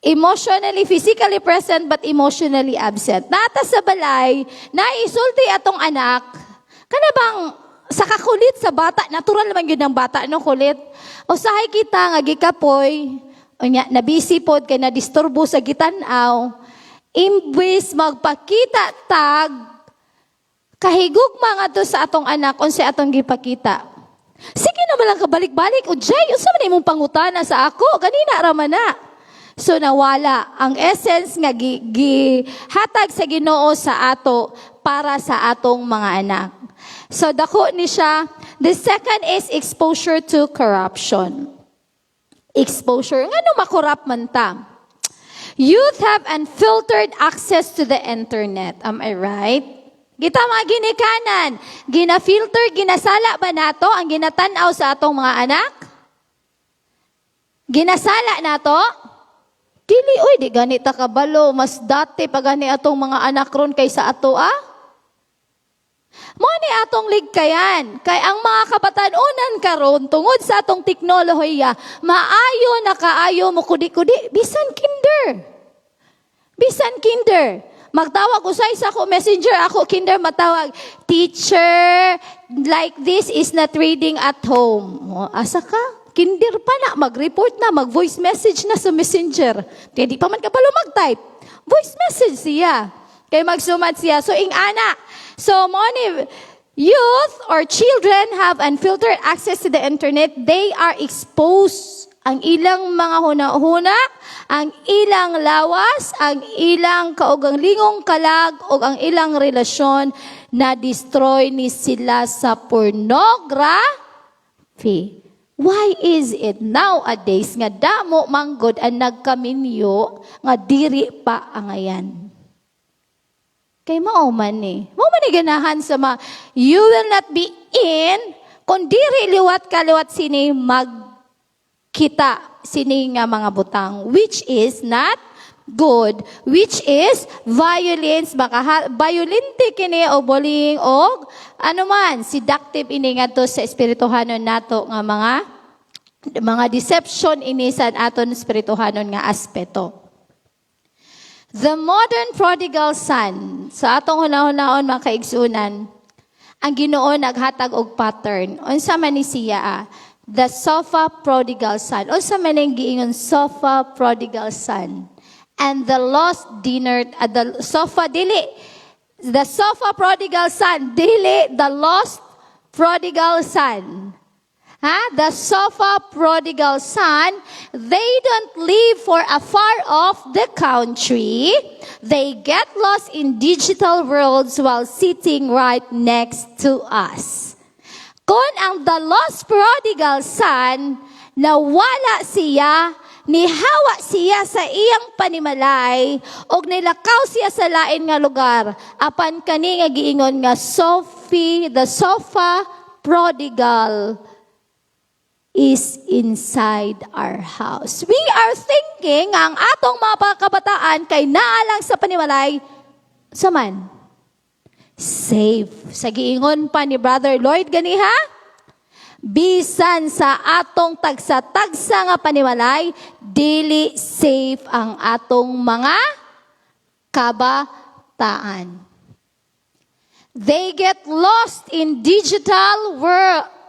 S9: Emotionally, physically present but emotionally absent. Nata sa balay, naisulti atong anak, kana bang sa kakulit sa bata, natural naman yun ng bata, no kulit. Usahay kita nga gikapoy, unya, nabisi pod kay na-disturbo sa gitanaw, imbis magpakita tag, kahigugma nga to sa atong anak, unsa atong gipakita. Sige naman lang kabalik-balik, Ujay, unsa man imong pangutana sa ako, ganina raman na. So nawala ang essence nga gihatag sa Ginoo sa ato para sa atong mga anak. So dako ni siya. The second is exposure to corruption. Exposure. Ngano makorrupt man ta? Youth have unfiltered access to the internet. Am I right? Kita mga ginikanan. Gina-filter, ginasala ba nato ang ginatanaw sa atong mga anak? Ginasala nato? Dili, oy, di ganita kabalo. Mas dati pa gani atong mga anak ron kaysa ato, Mo ni atong ligkayan. Kay ang mga kabatanunan karon tungod sa atong teknolohiya, maayo na kaayo mo kudi-kudi, bisan kinder. Bisan kinder. Magtawag usay sa ako messenger, ako kinder matawag, teacher, like this is not reading at home. Asa ka? Kinder pa na, mag-report na, mag-voice message na sa messenger. Kaya di pa man kabalo mag-type. Voice message siya. Kaya magsumat siya. So, ana. So, many youth or children have unfiltered access to the internet. They are exposed. Ang ilang mga huna-huna, ang ilang lawas, ang ilang kaugang lingong kalag, o ang ilang relasyon na destroy ni sila sa pornography. Why is it nowadays nga damo manggod ang nagkaminyo nga diri pa angayan? Kay mao man ni. Mao man ni ganahan sa you will not be in kung diri liwat kaliwat sini magkita sini nga mga butang, which is not good, which is violence, violente kini o bullying o ano man, seductive ini ngadto sa espirituhanon nato nga mga deception ini sa aton espirituhanon nga aspeto. The modern prodigal son, sa atong hunahon-hunahon mga kaigsunan, ang Ginoo naghatag og pattern. Unsa man ni siya? The sofa prodigal son. Unsa man ang giingon sofa prodigal son? And the lost dinner, the sofa prodigal son, dili the lost prodigal son. The sofa prodigal son, they don't live for afar off the country. They get lost in digital worlds while sitting right next to us. Kung ang the lost prodigal son, nawala siya, nihawa siya sa iyang panimalay, o nilakaw siya sa lain nga lugar, apan kani nga giingon nga the sofa prodigal is inside our house. We are thinking ang atong mga kabataan kay naalang sa panimalay, saman, safe. Sa giingon pa ni Brother Lloyd ganiha, bisan sa atong tagsa-tagsa nga panimalay, dili safe ang atong mga kabataan. They get lost in digital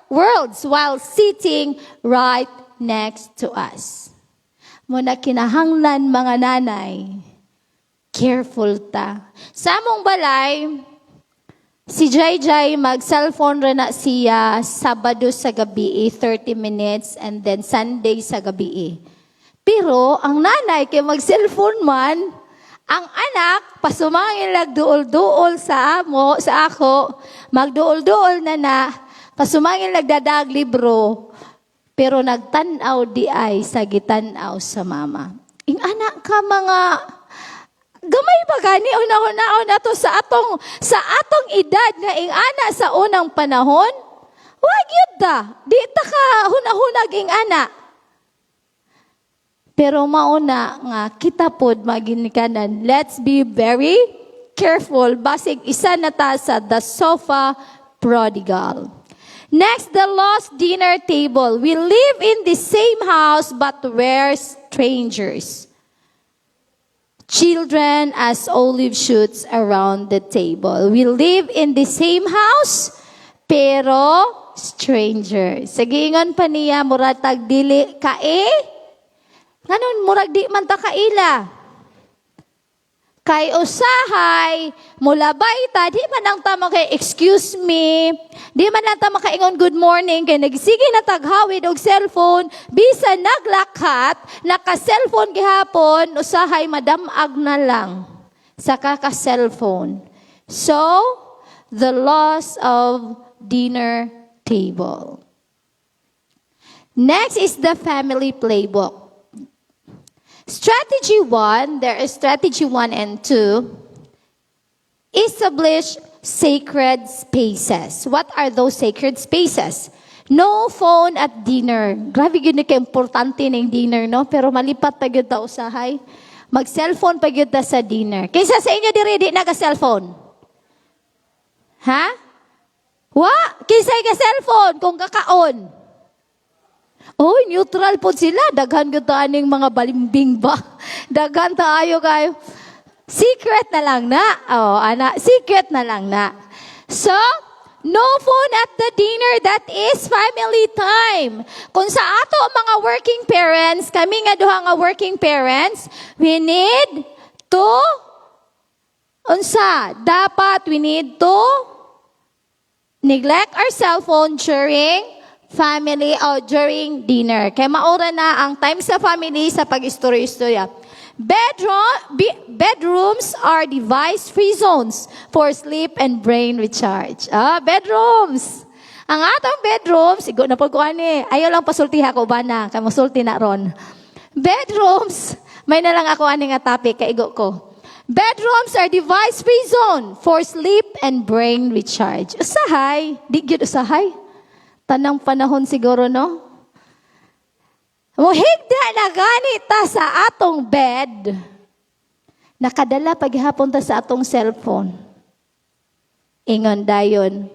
S9: worlds while sitting right next to us. Muna kinahanglan mga nanay, careful ta. Sa among balay, si Jai mag-cellphone rin na siya Sabado sa gabi, 30 minutes, and then Sunday sa gabi. Pero ang nanay kay mag-cellphone man, ang anak pasumangin lagduol-duol sa ako, magduol-duol na pasumangin lagdadag libro, pero nagtanaw di ay sa gitanaw sa mama. Ing anak ka mga gamay ba gani una to sa atong edad nga ingana sa unang panahon? Wag yun da. Di ta ka hunahunag ingana. Pero mauna nga kita pod maginikanan. Let's be very careful. Basig isa na ta sa the sofa prodigal. Next, the lost dinner table. We live in the same house but we're strangers. Children as olive shoots around the table. We live in the same house pero strangers. Sagingon pa niya murag tag dili kae. Nganon murag di man ta kaila. Kay usahay, mulabay ta, di man lang ta kay excuse me, di man lang ta makaingon good morning, kay nagsige na taghawid og cellphone, bisan naglakhat, naka-cellphone gihapon, usahay madamag na lang sa kaka-cellphone. So, the loss of dinner table. Next is the family playbook. Strategy 1, there is strategy 1 and 2. Establish sacred spaces. What are those sacred spaces? No phone at dinner. Grabe yun ka importante ng dinner, no? Pero malipat pa yun ta usahay. Mag-cellphone pa yun ta sa dinner. Kaysa sa inyo di naga-cellphone? Ha? Wa? Kaysa ka cellphone kung kakaon. Oy, neutral po sila. Daghan ko taaning mga balimbing ba? Daghan tayo kayo. Secret na lang na. Oh, secret na lang na. So, no phone at the dinner. That is family time. Kung sa ato mga working parents, kami nga duha nga working parents, we need to, we need to neglect our cell phone during family o during dinner. Kaya maura na ang time sa family sa pag-istorya-istorya. Bedrooms are device-free zones for sleep and brain recharge. Bedrooms. Ang atong bedrooms, igo na po ko ayaw lang pasultiha ko ba na, kaya masulti na ron. Bedrooms, may na lang ako nga topic, kaigo ko. Bedrooms are device-free zone for sleep and brain recharge. Usahay, di gyud usahay. Tanang panahon siguro, no? Muhigda na ganita sa atong bed. Nakadala paghapon ta sa atong cellphone. Ingon dayon.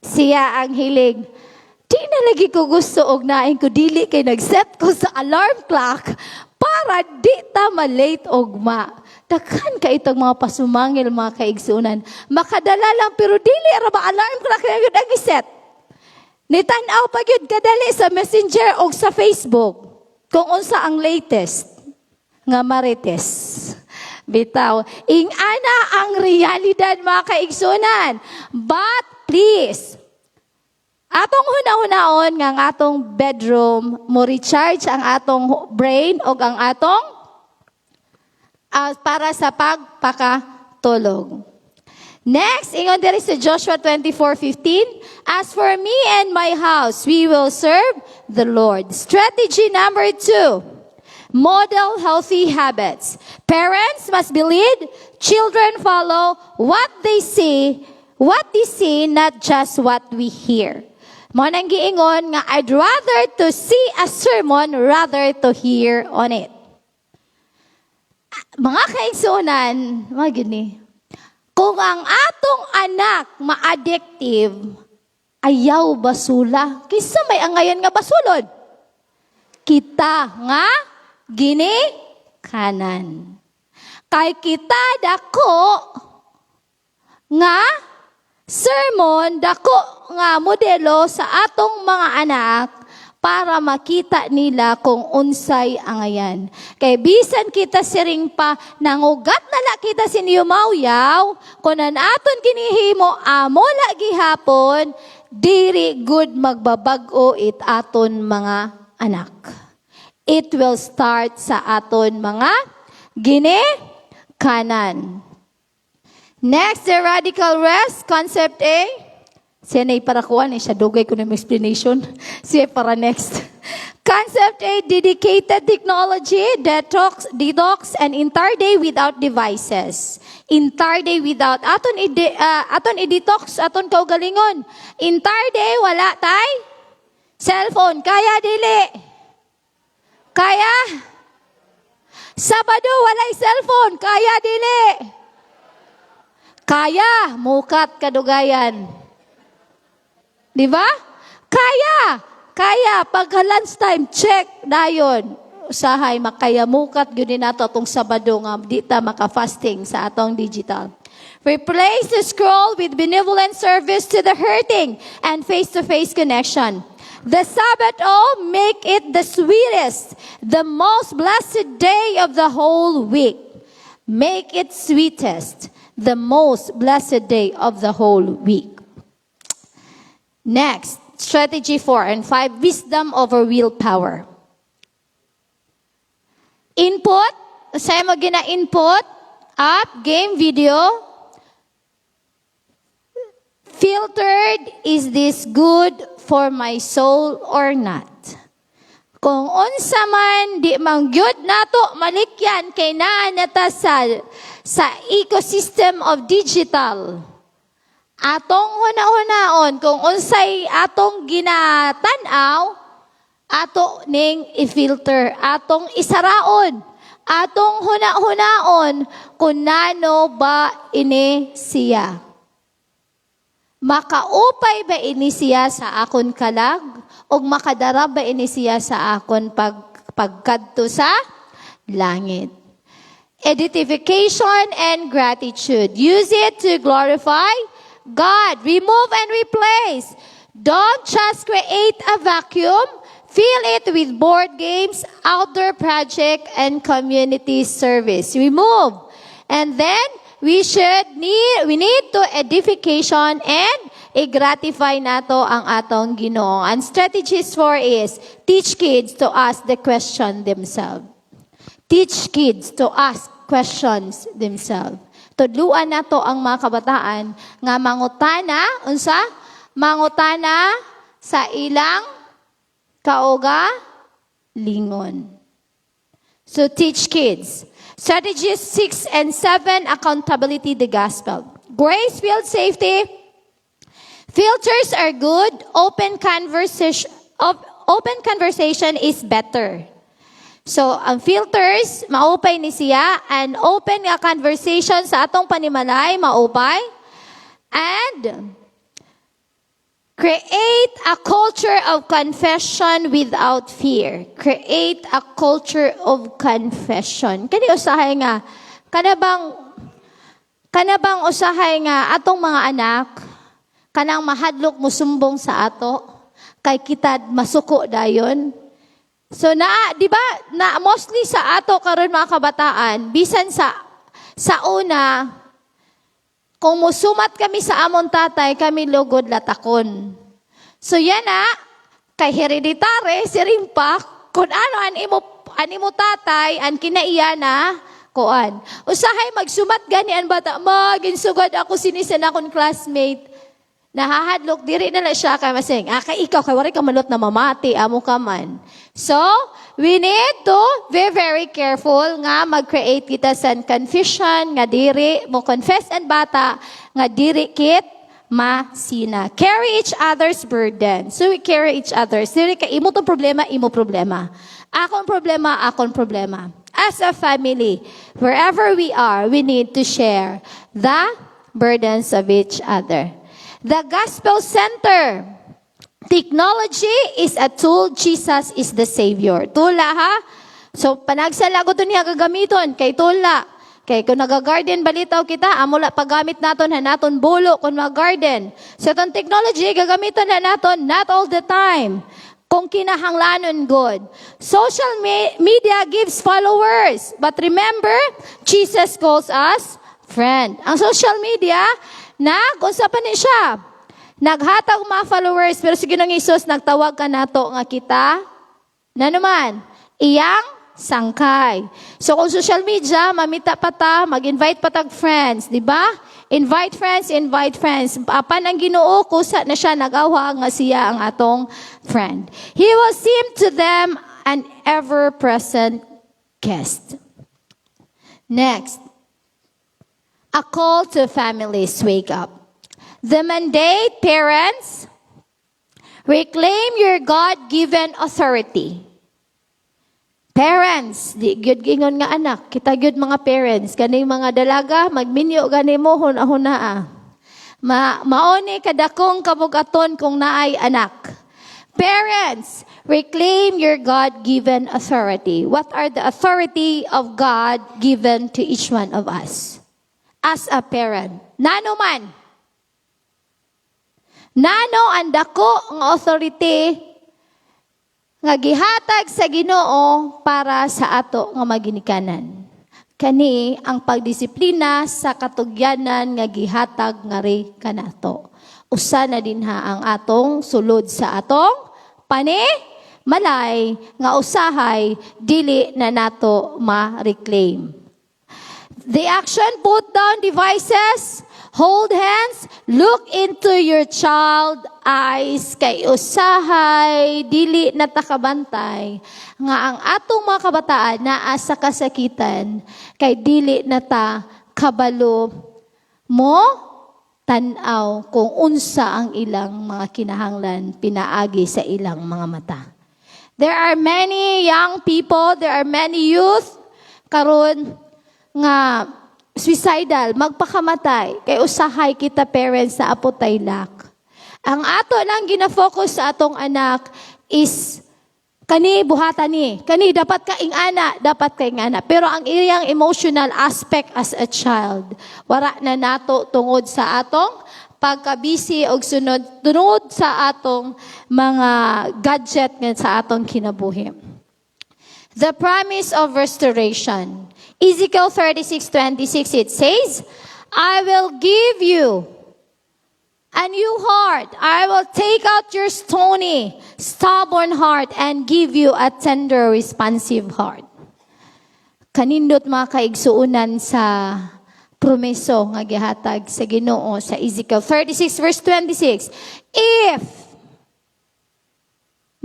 S9: Siya ang hilig. Di na lagi ko gusto og nain ko dili kay nag-set ko sa alarm clock para di ta malate og ma. Daghan ka itong mga pasumangil, mga kaigsunan. Makadala lang pero dili ra ba alarm clock na yun ang iset. Nitanaw pa yun kadali sa Messenger o sa Facebook kung unsa ang latest nga marites. Bitaw, ingana ang realidad mga kaigsunan. But please, atong huna-hunaon nga ang atong bedroom mo recharge ang atong brain o ang atong para sa pagpakatulog. Next, ingon diri sa Joshua 24:15, as for me and my house, we will serve the Lord. Strategy number 2, model healthy habits. Parents must be lead, children follow what they see, not just what we hear. Mo nang giingon nga I'd rather to see a sermon rather to hear on it. Mga kaigsunan, mga gini. Kung ang atong anak ma-addictive, ayaw basula. Kisa may angayan nga basulod. Kita nga gini kanan. Kay kita dako nga sermon, dako nga modelo sa atong mga anak para makita nila kung unsay angayan. Kay bisan kita siring pa nangugat na kita siniyumawyaw, kunan aton kinihimo amo lagi hapon, diri good magbabag-o it aton mga anak. It will start sa aton mga kanan. Next, the radical rest, concept A. Siya na para kuha siya dugay ko ng explanation. Siya para next. Concept a dedicated technology, detox an entire day without devices. Entire day without. Aton i-detox, aton kaugalingon. Entire day, wala tay. Cellphone, kaya dili. Kaya? Sabado, walay cellphone, kaya dili. Kaya, mukat kadugayan. Di ba? Kaya. Kaya, pagka lunchtime, check dayon. Usahay, makayamukat, yun nato atong Sabado nga, di ta maka-fasting sa atong digital. Replace the scroll with benevolent service to the hurting and face-to-face connection. The Sabbath, make it the sweetest, the most blessed day of the whole week. Make it sweetest, the most blessed day of the whole week. Next, strategy 4 and 5, wisdom over willpower. Input, sa'yo mo gina-input, app, game, video. Filtered, is this good for my soul or not? Kung unsa man, di man gyud nato malikyan kay naa nata sa ecosystem of digital. Atong huna-hunaon, kung unsay atong ginatanaw, ato ning i-filter, atong isaraon, atong huna-hunaon, kung nano ba ini siya. Makaupay ba ini siya sa akon kalag, o makadara ba ini siya sa akon pagkadto sa langit. Edification and gratitude. Use it to glorify God. Remove and replace. Don't just create a vacuum. Fill it with board games, outdoor project, and community service. Remove. And then, we need to edification and i-gratify nato ang atong Ginoo. And strategies 4 is, teach kids to ask the question themselves. Teach kids to ask questions themselves. Tudluan nato ang mga kabataan nga mangutana, unsa? Mangutana sa ilang lingon. So teach kids. Strategies 6 and 7, accountability, the gospel. Grace-filled safety. Filters are good. Open conversation is better. So, ang filters, maupay ni siya, and open nga conversation sa atong panimalay, maupay. And create a culture of confession without fear. Create a culture of confession. Kani usahay nga, kanabang usahay nga atong mga anak, kanang mahadlok musumbong sa ato, kay kita masuko dayon. So di ba, mostly sa ato karon mga kabataan, bisan sa una, kung musumat kami sa amon tatay, kami lugod latakon. So yan kay hereditary, si rimpak, kung ano animo tatay, an kinaiya kuan. Usahay magsumat gani an bata, ginsugod ako sinisan akong classmate. Nahahadlok, diri na siya kay masing, kay ikaw, kay wari ka malot na mamati, amo ka man. So, we need to be very careful nga mag-create kita sa confession, nga diri mo confess and bata, nga diri kit masina. Carry each other's burden. So, we carry each other's. Diri ka, imo tong problema, imo problema. Akon problema. As a family, wherever we are, we need to share the burdens of each other. The Gospel Center. Technology is a tool. Jesus is the Savior. Tula ha? So, panagsalagot niya gagamiton kay tula. Kay kung nag-garden balitaw kita, amula paggamit naton hanaton bulo kung mag-garden. So, itong technology, gagamiton hanaton not all the time. Kung kinahanglanon good. Social media gives followers. But remember, Jesus calls us friend. Ang social media, unsa pa ni siya? Naghatag mga followers, pero si Ginoong Hesus, nagtawag ka nato nga kita, na naman, iyang sangkay. So kung social media, mamita pa ta, mag-invite pa tag friends, di ba? Invite friends. Apan ang Ginoo, kusa na siya, nag-awa nga siya ang atong friend. He will seem to them an ever-present guest. Next, a call to families, wake up. The mandate, parents, reclaim your God-given authority. Parents, di gyud gingon nga anak, kita gyud mga parents, ganing mga dalaga, magminyo gani mo hunahuna. Maoni kadakong kabugaton kung naay anak. Parents, reclaim your God-given authority. What are the authority of God given to each one of us? As a parent, nano man. Nano ang dako ang authority nga gihatag sa Ginoo para sa ato nga maginikanan. Kani ang pagdisiplina sa katugyanan nga gihatag nga ri kanato. Usa na din ha ang atong sulod sa atong malay nga usahay dili na nato ma-reclaim. The action, put down devices, hold hands, look into your child eyes, kay usahay, dili natakabantay, nga ang atong mga kabataan naa sa kasakitan, kay dili nata kabalo mo, tanaw kung unsa ang ilang mga kinahanglan pinaagi sa ilang mga mata. There are many young people, there are many youth, karon nga suicidal, magpakamatay, kay usahay kita parents sa apotay lak. Ang ato lang gina-focus sa atong anak is kani buhatan ni, kani dapat ka ingana, dapat ka ingana. Pero ang iyang emotional aspect as a child, wara na nato tungod sa atong pagkabisi og sunod tungod sa atong mga gadget nga sa atong kinabuhi. The promise of restoration. Ezekiel 36:26, it says, I will give you a new heart. I will take out your stony, stubborn heart and give you a tender, responsive heart. Kanindot mga kaigsuunan sa promeso nga gihatag sa Ginoo sa Ezekiel 36:26. If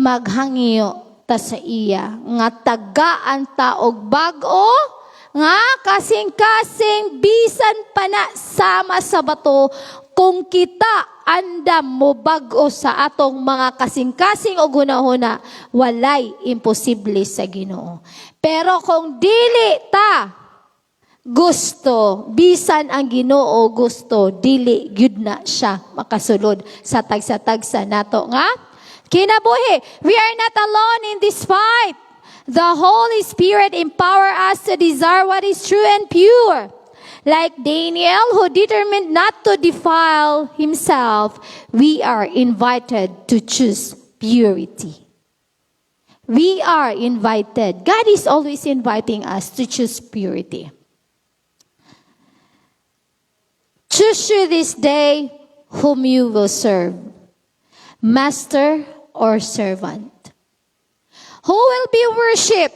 S9: maghangyo ta sa iya nga tagaan ta og bag-o nga kasing-kasing bisan pa na sama sa bato kung kita andam mo bag-o sa atong mga kasing-kasing o hunahuna, walay imposible sa Ginoo. Pero kung dili ta gusto, bisan ang Ginoo gusto, dili gyud na siya makasulod sa tagsa-tagsa nato nga kinabuhi. We are not alone in this fight. The Holy Spirit empower us to desire what is true and pure. Like Daniel, who determined not to defile himself, we are invited to choose purity. We are invited. God is always inviting us to choose purity. Choose you this day whom you will serve, master or servant. Who will be worshipped?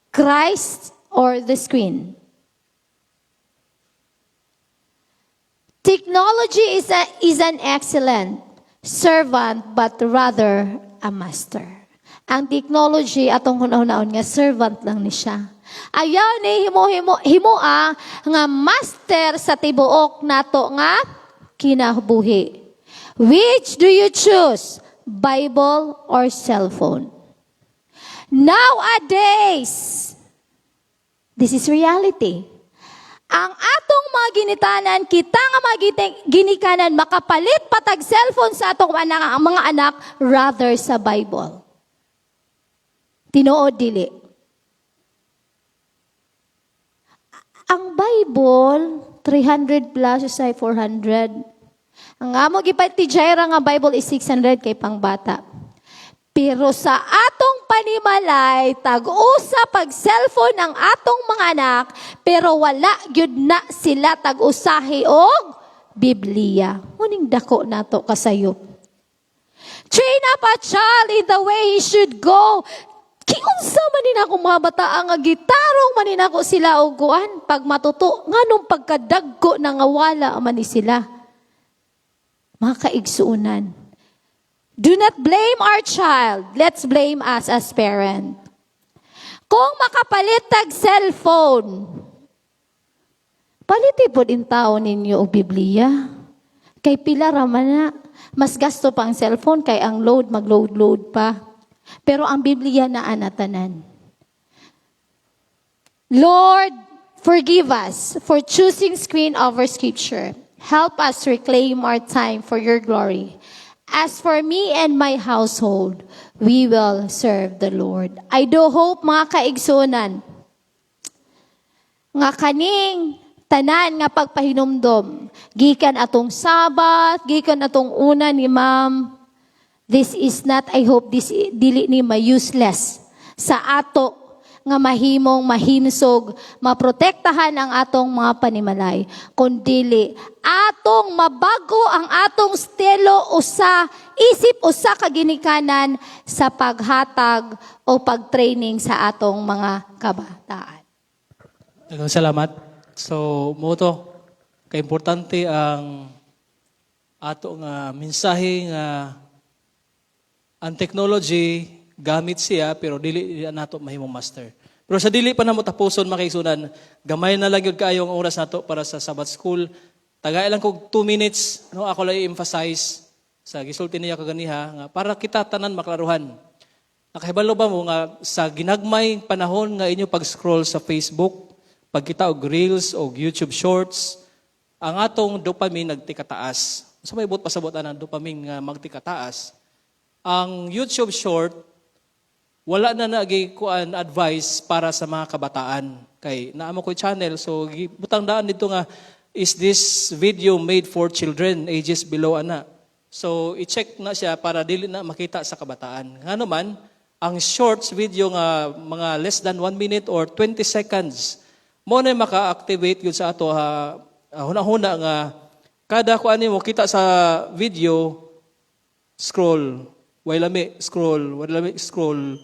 S9: Christ or the screen? Technology is an excellent servant but rather a master. Ang technology atong hunahunahon nga servant lang ni siya. Ayaw ni himoa nga master sa tibuok nato nga kinabuhi. Which do you choose? Bible or cell phone? Nowadays, this is reality. Ang atong mga ginitanan, kita nga ginikanan, makapalit patag cellphone sa atong mga anak rather sa Bible. Tinuod dili. Ang Bible, 300 plus, usay 400. Ang amo gipati Jaira nga Bible is 600 kay pangbata. Pero sa atong panimalay, tag-usa pag cellphone ang atong mga anak, pero wala gyud na sila tag-usahi og Biblia. Muning dako nato kasayop. Train up a child in the way he should go. Kiunsa man din ako mga bata nga gitarong man din ako sila og kuan pag matuto nganong pagkadagko na nga wala man ni sila. Mga kaigsuunan, Do not blame our child. Let's blame us as parent. Kung makapalit tag cellphone, paliti po din tao ninyo o Biblia. Kay pila raman na, mas gasto pa ang cellphone kay ang load, mag-load pa. Pero ang Biblia na anatanan. Lord, forgive us for choosing screen over scripture. Help us reclaim our time for your glory. As for me and my household, we will serve the Lord. I do hope, mga kaigsunan, nga kaning tanan nga pagpahinumdom, gikan atong Sabat, gikan atong una ni Ma'am, this is not, I hope, this dili ni ma-useless sa ato nga mahimong mahinsog, maprotektahan ang atong mga panimalay, kundili atong mabago ang atong estilo usa, isip usa ka ginikanan sa paghatag o pagtraining sa atong mga kabataan.
S10: Daghang salamat. So, moto, kaimportante ang ato nga mensahe nga ang technology gamit siya pero dili nato mahimong master. Pero sa dili pa namo tapuson makaigsunan, gamay na lang gyud kaayo ang oras nato para sa Sabbath School. Tagay lang kog 2 minutes, no, ako lang i-emphasize sa gisulti niya kaganiha nga para kita tanan maklaruhan. Nakahibalo ba mo nga sa ginagmay panahon nga inyo pag-scroll sa Facebook, pagkita og reels o YouTube shorts, ang atong dopamine nagtikataas. Sa may buot pasabot ang dopamine nga magtikataas. Ang YouTube short wala na nagikuan advice para sa mga kabataan. Kay naamo ko channel, so butang daan dito nga, is this video made for children, ages below ana? So i-check na siya para dili na makita sa kabataan. Nga naman, ang shorts video nga mga less than 1 minute or 20 seconds, mo na maka-activate yun sa ato huna-huna nga kada kuan nimo kita sa video, scroll, wailami scroll.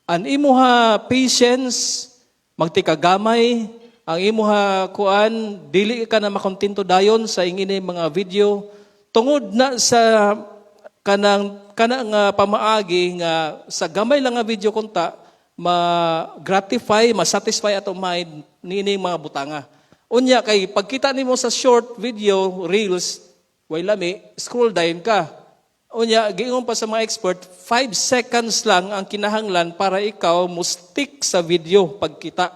S10: Ang imuha patience, magtikagamay, ang imuha kuan, dili ka na makontento dayon sa ingini mga video, tungod na sa kanang pamaagi nga sa gamay lang nga video kunta, ma-gratify, ma-satisfy atong mind nining mga butanga. Unya kay pagkita nimo sa short video, reels, wailami, scroll down ka. Unya, giingon pa sa mga expert, 5 seconds lang ang kinahanglan para ikaw mustick sa video pagkita.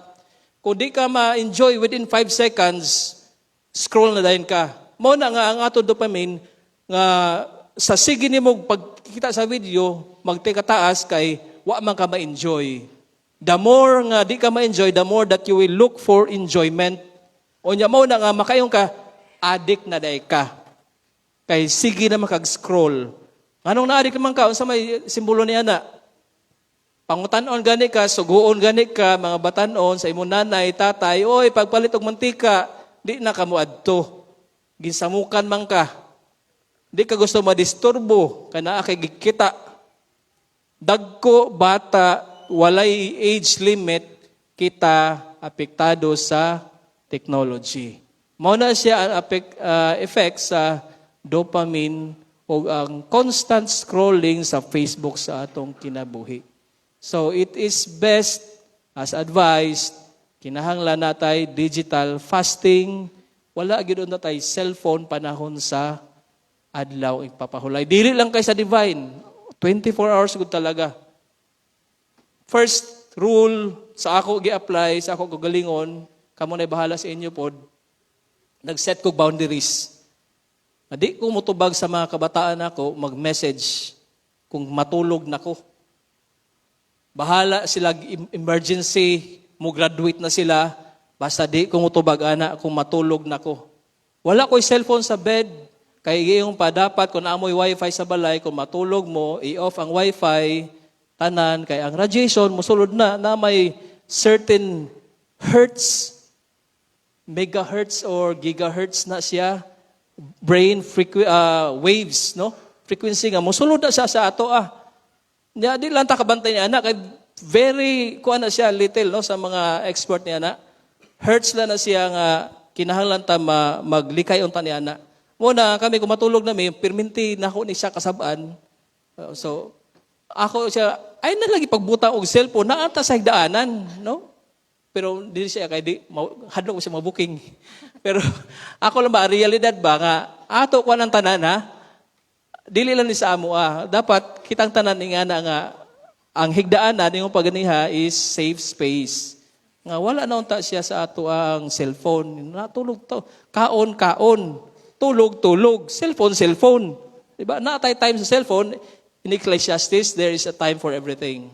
S10: Kung di ka ma-enjoy within 5 seconds, scroll na dahin ka. Mo na nga ang ato dopamine nga sa sige nimo pagkita sa video, magtikataas kay wa man ka ma-enjoy. The more nga di ka ma-enjoy, the more that you will look for enjoyment. Unya mo na nga makayong ka, addict na dahi ka. Kay sige na makag-scroll. Anong naadik naman ka? Unsa may simbolo niya na? Pangutanon gani ka, suguon gani ka, mga batanon sa imong nanay, tatay, oy, pagpalit og mantika, di na ka mo adto. Ginsamukan man ka. Di ka gusto madisturbo, kana kay gikita. Dagko, bata, walay age limit, kita apektado sa technology. Mao na siya ang effect sa dopamine o ang constant scrolling sa Facebook sa atong kinabuhi. So it is best, as advised, kinahanglan natay digital fasting, wala gyud na tay cellphone panahon sa adlaw ipapahulay. Dili lang kay sa divine, 24 hours gud talaga. First rule sa ako gi-apply, sa ako gagalingon, kamo na bahala sa inyo pod. Nag-set ko boundaries. Di ko mutubag sa mga kabataan ako mag-message kung matulog na ko. Bahala sila emergency, mo graduate na sila, basta di ko mutubag ana kung matulog na ko. Wala ko'y cellphone sa bed, kay iyong pa dapat kung naamoy wifi sa balay, kung matulog mo, i-off ang wifi, tanan, kay ang radiation, musulod na may certain hertz, megahertz or gigahertz na siya, brain waves, no? Frequency nga mosulod na siya sa ato di lang ta kabantay ni anak kay very kuan na siya little no sa mga expert ni anak. Hertz na siya nga kinahanglan ta maglikay unta ni anak. Muna kami kung matulog na may perminti nako ni siya kasab-an So, ako siya, ay nalagi pagbutang og cellphone, naanta sa higdaanan, no? Pero hindi siya, kaya hadlok ko siya mabuking. Pero ako lang ba, realidad ba nga, ato ko ng tanan ha, dili lang ni sa amo dapat kitang tanan nga na nga, ang higdaanan yung paganiha is safe space. Nga wala na unta siya sa ato ang cellphone. Natulog to. Kaon. Tulog. Cellphone. Diba? Natay time sa cellphone. In Ecclesiastes, there is a time for everything.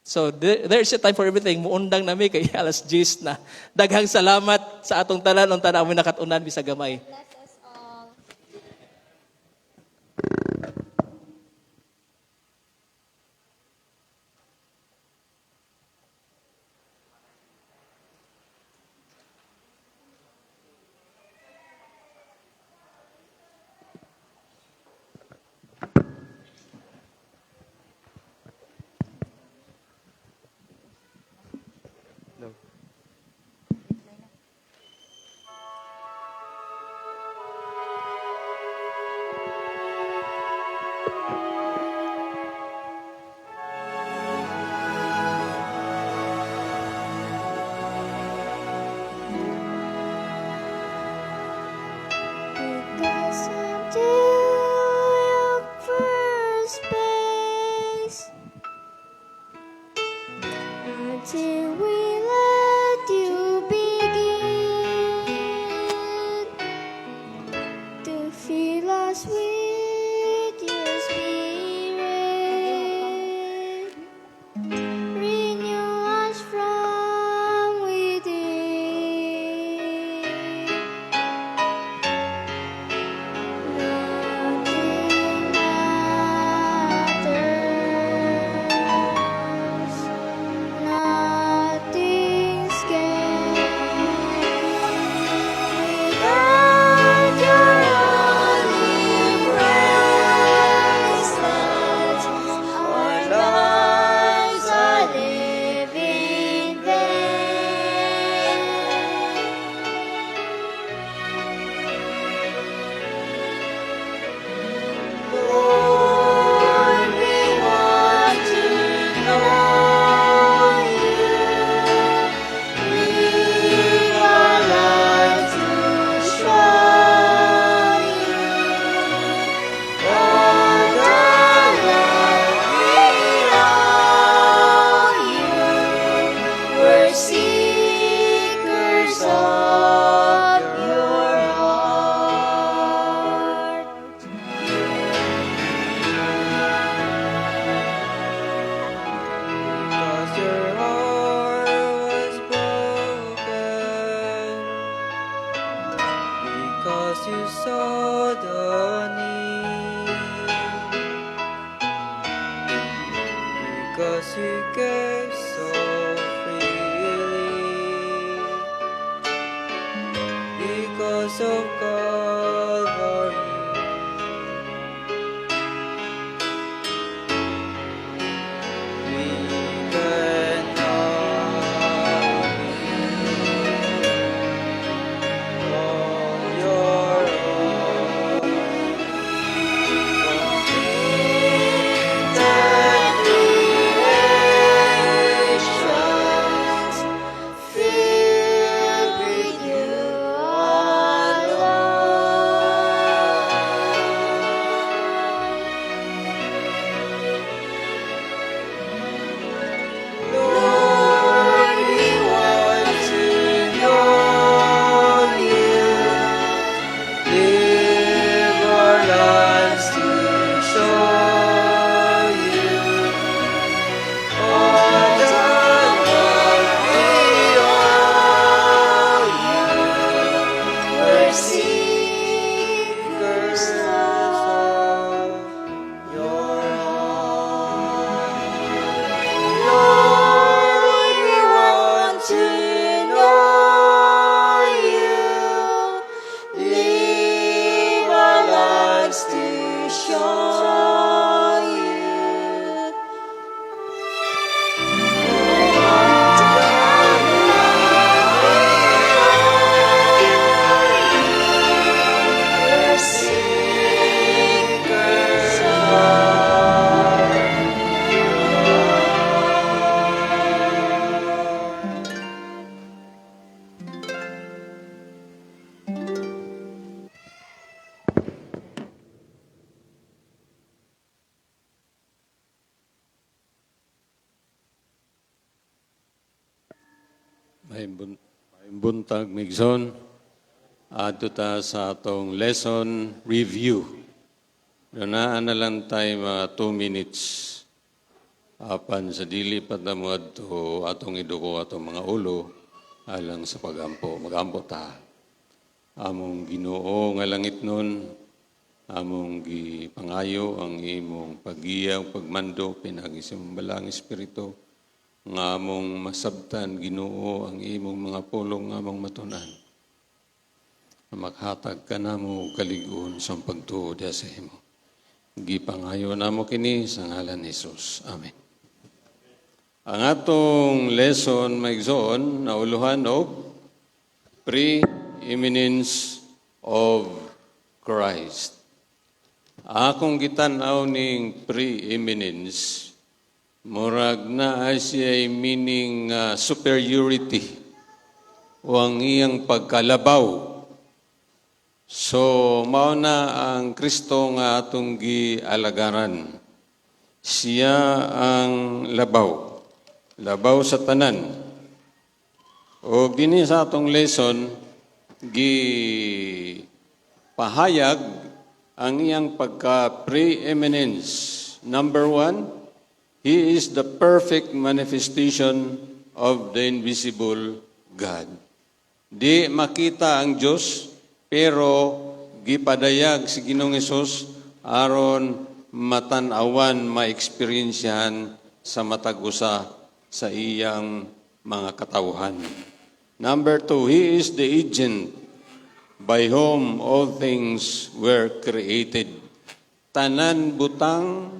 S10: So, there is a time for everything. Muundang nami kay alas 10 na. Daghang salamat sa atong tanan. Ang tanan mo nakatunan bisag gamay.
S7: Because until your first base, until we let you begin to fill us with your spirit, renew us from within. Nothing matters, nothing scares without your holy presence. Our lives are living vain. Lord, we want to know you. Live our lives to show you. All the love we owe you. We're seekers of your heart.
S8: Because your heart was broken, because you saw the need, because you gave so freely, because of Calvary. We cannot be all your own.
S7: That creations filled with you alone.
S11: May buntag migson adto ta sa atong lesson review. Doon na lang tayo mga 2 minutes apan sa dili pa na mo adto atong iduko atong mga ulo alang sa pagampo. Magampo ta. Among Ginoo nga langit nun, among gipangayo ang imong paggiya, pagmando, pinagisimong balang espiritu, nga among masabtan, Ginoo, ang imong mga pulong nga among matunan. Makhatag ka na mo kaligon sa pagtuo diya sa imo. Gipangayo na mo kini sa ngalan ni Jesus. Amen. Ang atong lesson maigsoon na uluhan og pre-eminence of Christ. Akong gitan-aw ning pre-eminence, murag na siya meaning superiority o ang iyang pagkalabaw. So, mao na ang Kristo nga atong gialagaran. Siya ang labaw. Labaw sa tanan. O gini sa atong lesson, pahayag ang iyang pagka-preeminence. Number 1, He is the perfect manifestation of the invisible God. Di makita ang Diyos, pero gipadayag si Ginoong Hesus aron matanawan, ma-experiensyahan sa matag usa sa iyang mga katawhan. Number 2, He is the agent by whom all things were created. Tanan butang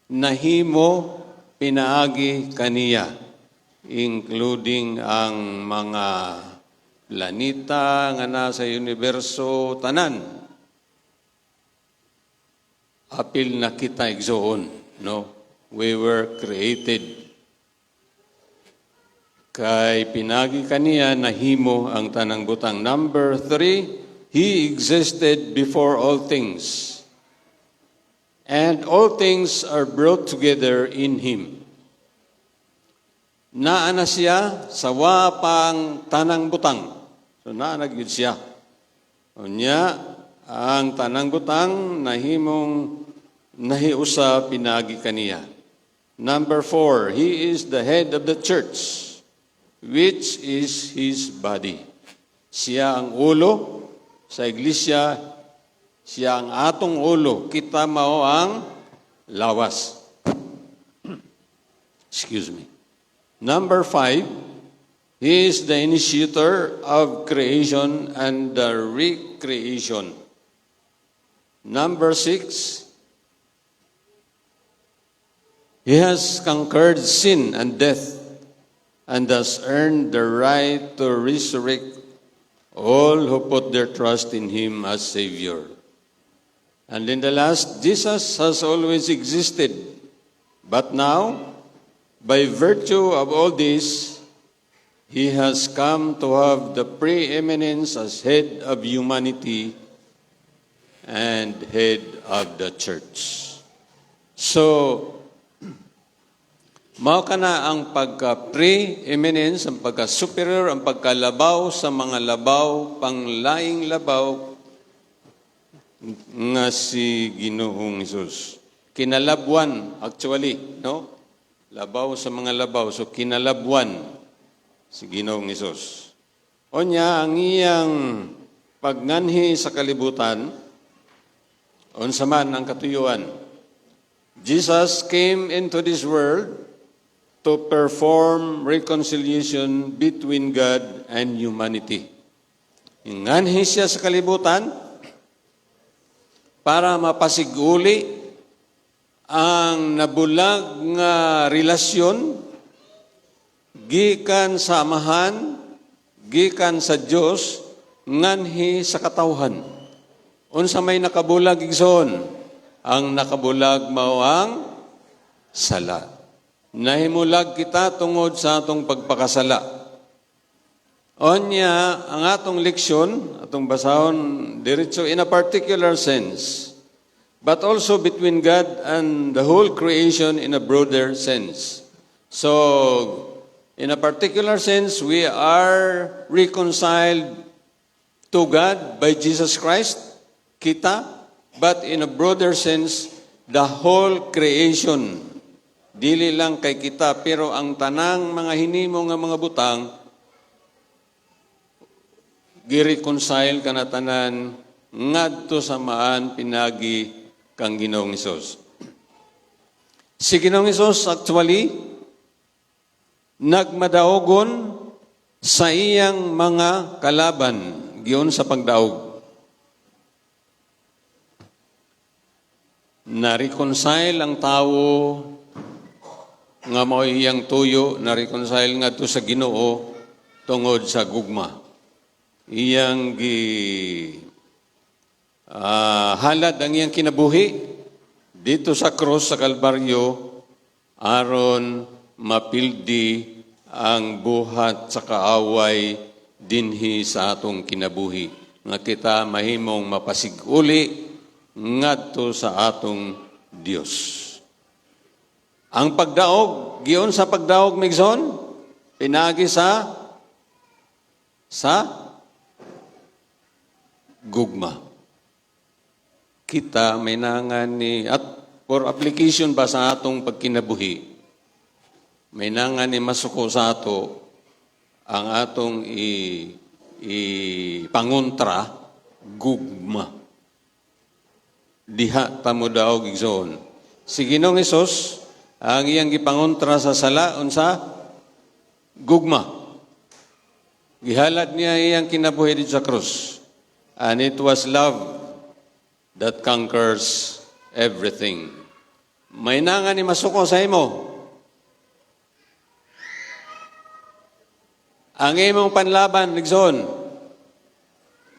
S11: nahimo pinaagi kaniya, including ang mga planeta nga nasa universo, tanan. Apil na kita igsoon, no? We were created. Kay pinagi kaniya nahimo ang tanang butang. Number 3, He existed before all things. And all things are brought together in Him. Naana siya sa wapang tanang butang. So naanagyud siya. Unya, ang tanang butang nahimong nahiusa pinagi kaniya. Number 4, He is the head of the church, which is His body. Siya ang ulo sa iglesia, siya ang atong ulo. Kita mao ang lawas. Excuse me. Number 5, He is the initiator of creation and the recreation. Number 6, He has conquered sin and death and thus earned the right to resurrect all who put their trust in Him as Savior. And in the last, Jesus has always existed, but now, by virtue of all this, He has come to have the preeminence as head of humanity and head of the church. So, mao kana ang pagka-pre-eminence, ang pagka-superior, ang pagkalabaw sa mga labaw, panglaing labaw nga si Ginoong Hesus. Kinalabwan, actually, no? Labaw sa mga labaw, so kinalabwan si Ginoong Hesus. Onya, ang iyang pagnganhi sa kalibutan, unsa man ang katuyuan. Jesus came into this world to perform reconciliation between God and humanity. Inganhi siya sa kalibutan para mapasiguli ang nabulag nga relasyon gikan sa amahan, gikan sa Dios nganhi sa katawhan. Unsa may nakabulag igsoon? Ang nakabulag mao ang sala. Nahimulag kita tungod sa atong pagpakasala. Onya, ang atong leksyon, atong basahon diretso in a particular sense, but also between God and the whole creation in a broader sense. So, In a particular sense, we are reconciled to God by Jesus Christ, kita, but in a broader sense, the whole creation. Dili lang kay kita, pero ang tanang mga hinimo nga mga butang, gi-reconcile ka na tanan, ngadto sa maan pinagi kang Ginoong Hesus. Si Ginoong Hesus actually, nagmadaogon sa iyang mga kalaban giyon sa pagdaog. Na-reconcile ang tao nga mao iyang tuyo, na-reconcile nga to sa Ginoo tungod sa gugma. Iyang halad ang iyang kinabuhi dito sa krus sa Kalbaryo aron mapildi ang buhat sa kaaway dinhi sa atong kinabuhi nga kita mahimong mapasiguli ngadto sa atong Dios. Ang pagdaog, giyon sa pagdaog migson, pinagi sa gugma. Kita may nangan ni at for application ba sa atong pagkinabuhi, may nangan ni masuko sa ato ang atong pangontra gugma. Diha tamo daog igsoon. Si Ginoong Hesus ang iyang gipangontra sa sala unsa gugma. Gihalad niya iyang kinabuhi dito sa krus. And it was love that conquers everything. May nangan ni masuko sa imo. Ang imong panlaban, Ligson,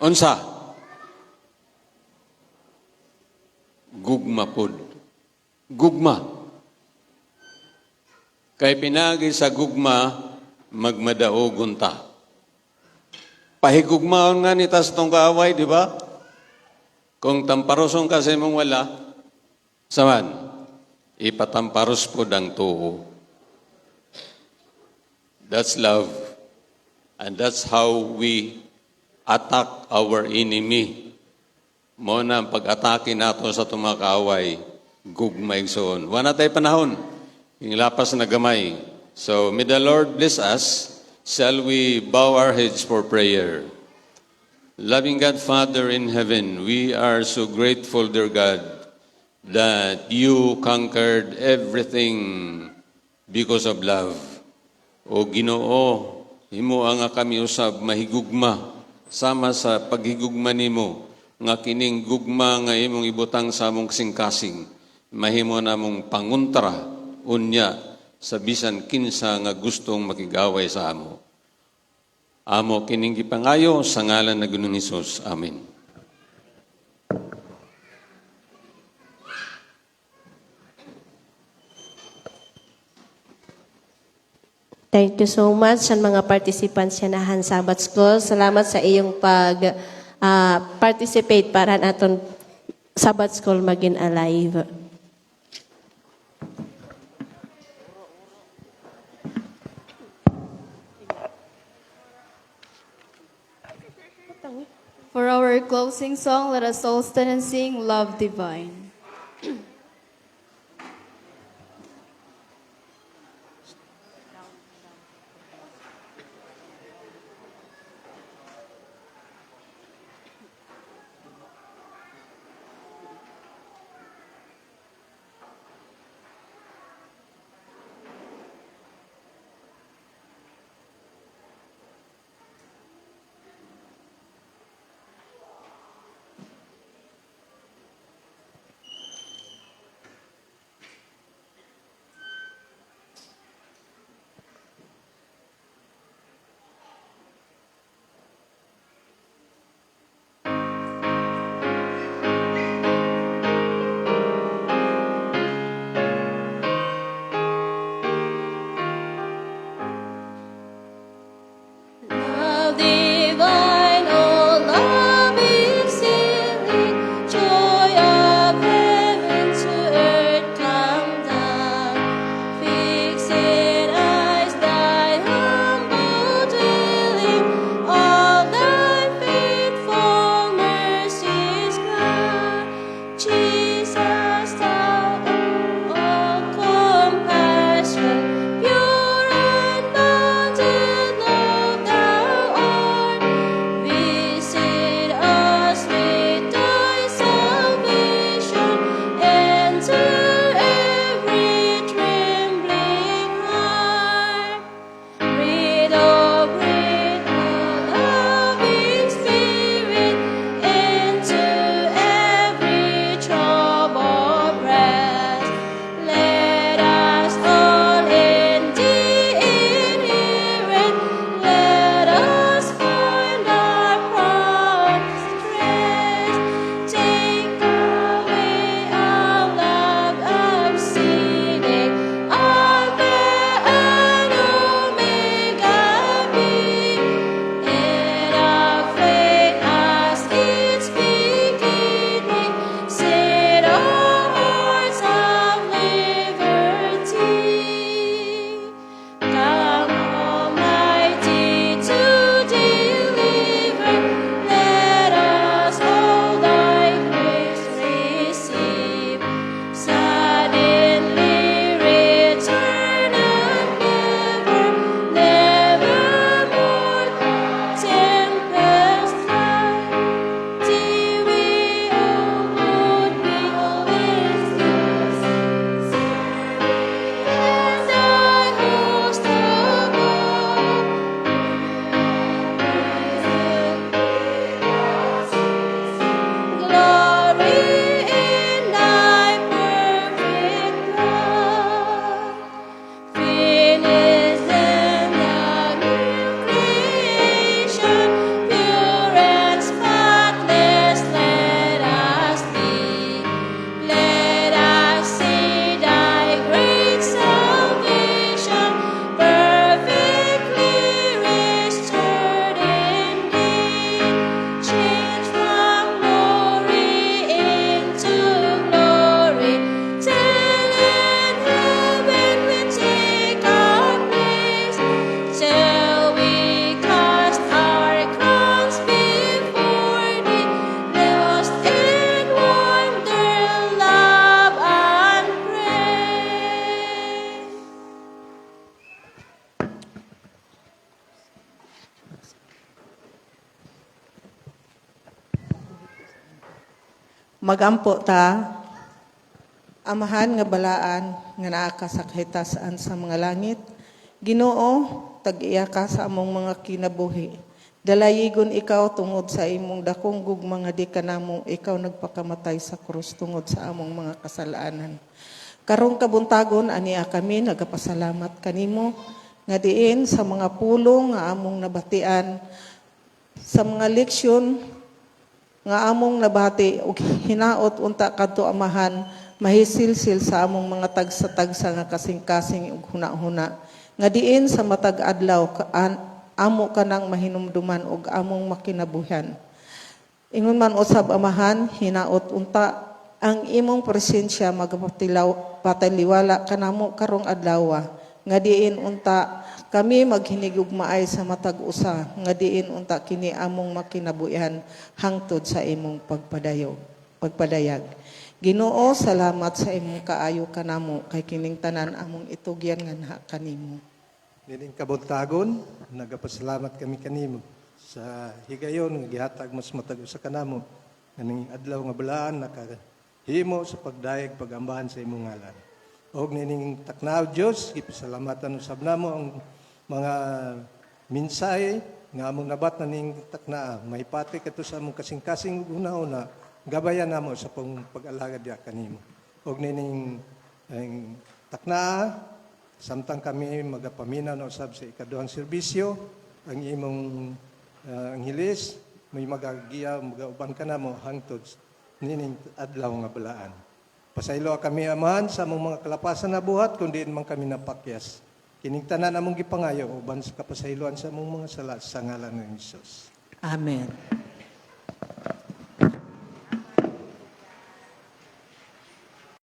S11: unsa? Gugma pod. Gugma. Kay pinagi sa gugma, magmadaogon ta. Pahigugmaon nga ni tas tong kaaway, di ba? Kung tamparoson ka sa imong wala, saman, ipatamparos po ang tuo. That's love. And that's how we attack our enemy. Mo na ang pag-atake nato sa tumakaaway, gugmay soon. Wala tayo panahon. Yung lapas na gamay. So, may the Lord bless us. Shall we bow our heads for prayer? Loving God, Father in heaven, we are so grateful, dear God, that you conquered everything because of love. O Ginoo, himo nga kami usab mahigugma sama sa paghigugma nimo nga kining gugma nga imong ibutang sa among kasing-kasing mahimo namong panguntra unya sa bisan kinsa nga gustong makigaway sa amo. Amo kining gipangayo sa ngalan ng Ginoong Hesus. Amen.
S12: Thank you so much sa mga participants sa Nahan Sabbath School. Salamat sa iyong participate para naton Sabbath School maging alive.
S13: For our closing song, let us all stand and sing Love Divine.
S14: magampo ta, amahan nga balaan nga naa ka sa kahitasaan sa mga langit. Ginoo, tag-iya ka sa among mga kinabuhi. Dalayigon ikaw tungod sa imong dakong gugma nga di ka namo ikaw nagpakamatay sa krus tungod sa among mga kasalanan. Karong kabuntagon ania kami nagapasalamat kanimo nga diin sa mga pulong nga among nabatian, sa mga leksyon nga among nabati ug hinaot unta kadto amahan, mahisilsil sa among mga tagsa-tagsa nga kasing-kasing ug huna-huna nga diin sa matag adlaw amo kanang mahinumduman ug among makinabuhan. Ingon man usab amahan, hinaot unta ang imong presensya magpatiliwala kanamo karong adlaw nga diin unta kami maghinigug maay sa matag usa nga diin unta kini among makinabuhian hangtod sa imong pagpadayag. Ginoo, salamat sa imong kaayo kanamo kay kining tanan among itugyan nga naha kanimo.
S15: Nining kabuntagon, nagapasalamat kami kanimo sa higayon nga gihatag mas matag usa kanamo kaning adlaw nga balaan nakahimo sa pagdayeg pagambahan sa imong ngalan. Og nining taknaw Dios, gipasalamatan usab namo ang mga mensahe nga among nabat na ning takna. Mahipati kadto sa among kasing-kasing una-una, gabayan namo sa pag-alagad diha kanimo. Og nining takna, samtang kami magapaminaw na usab sa ikaduhang serbisyo, ang imong anghilis, may magagiya, magauban ka namo hangtod nining adlaw nga balaan. Pasaylo kami amahan sa among mga kalapasan na buhat, kundi man kami napakyas. Kining tanan among gipangayo, uban sa kapasayloan sa among mga sala sa ngalan ng Hesus.
S14: Amen.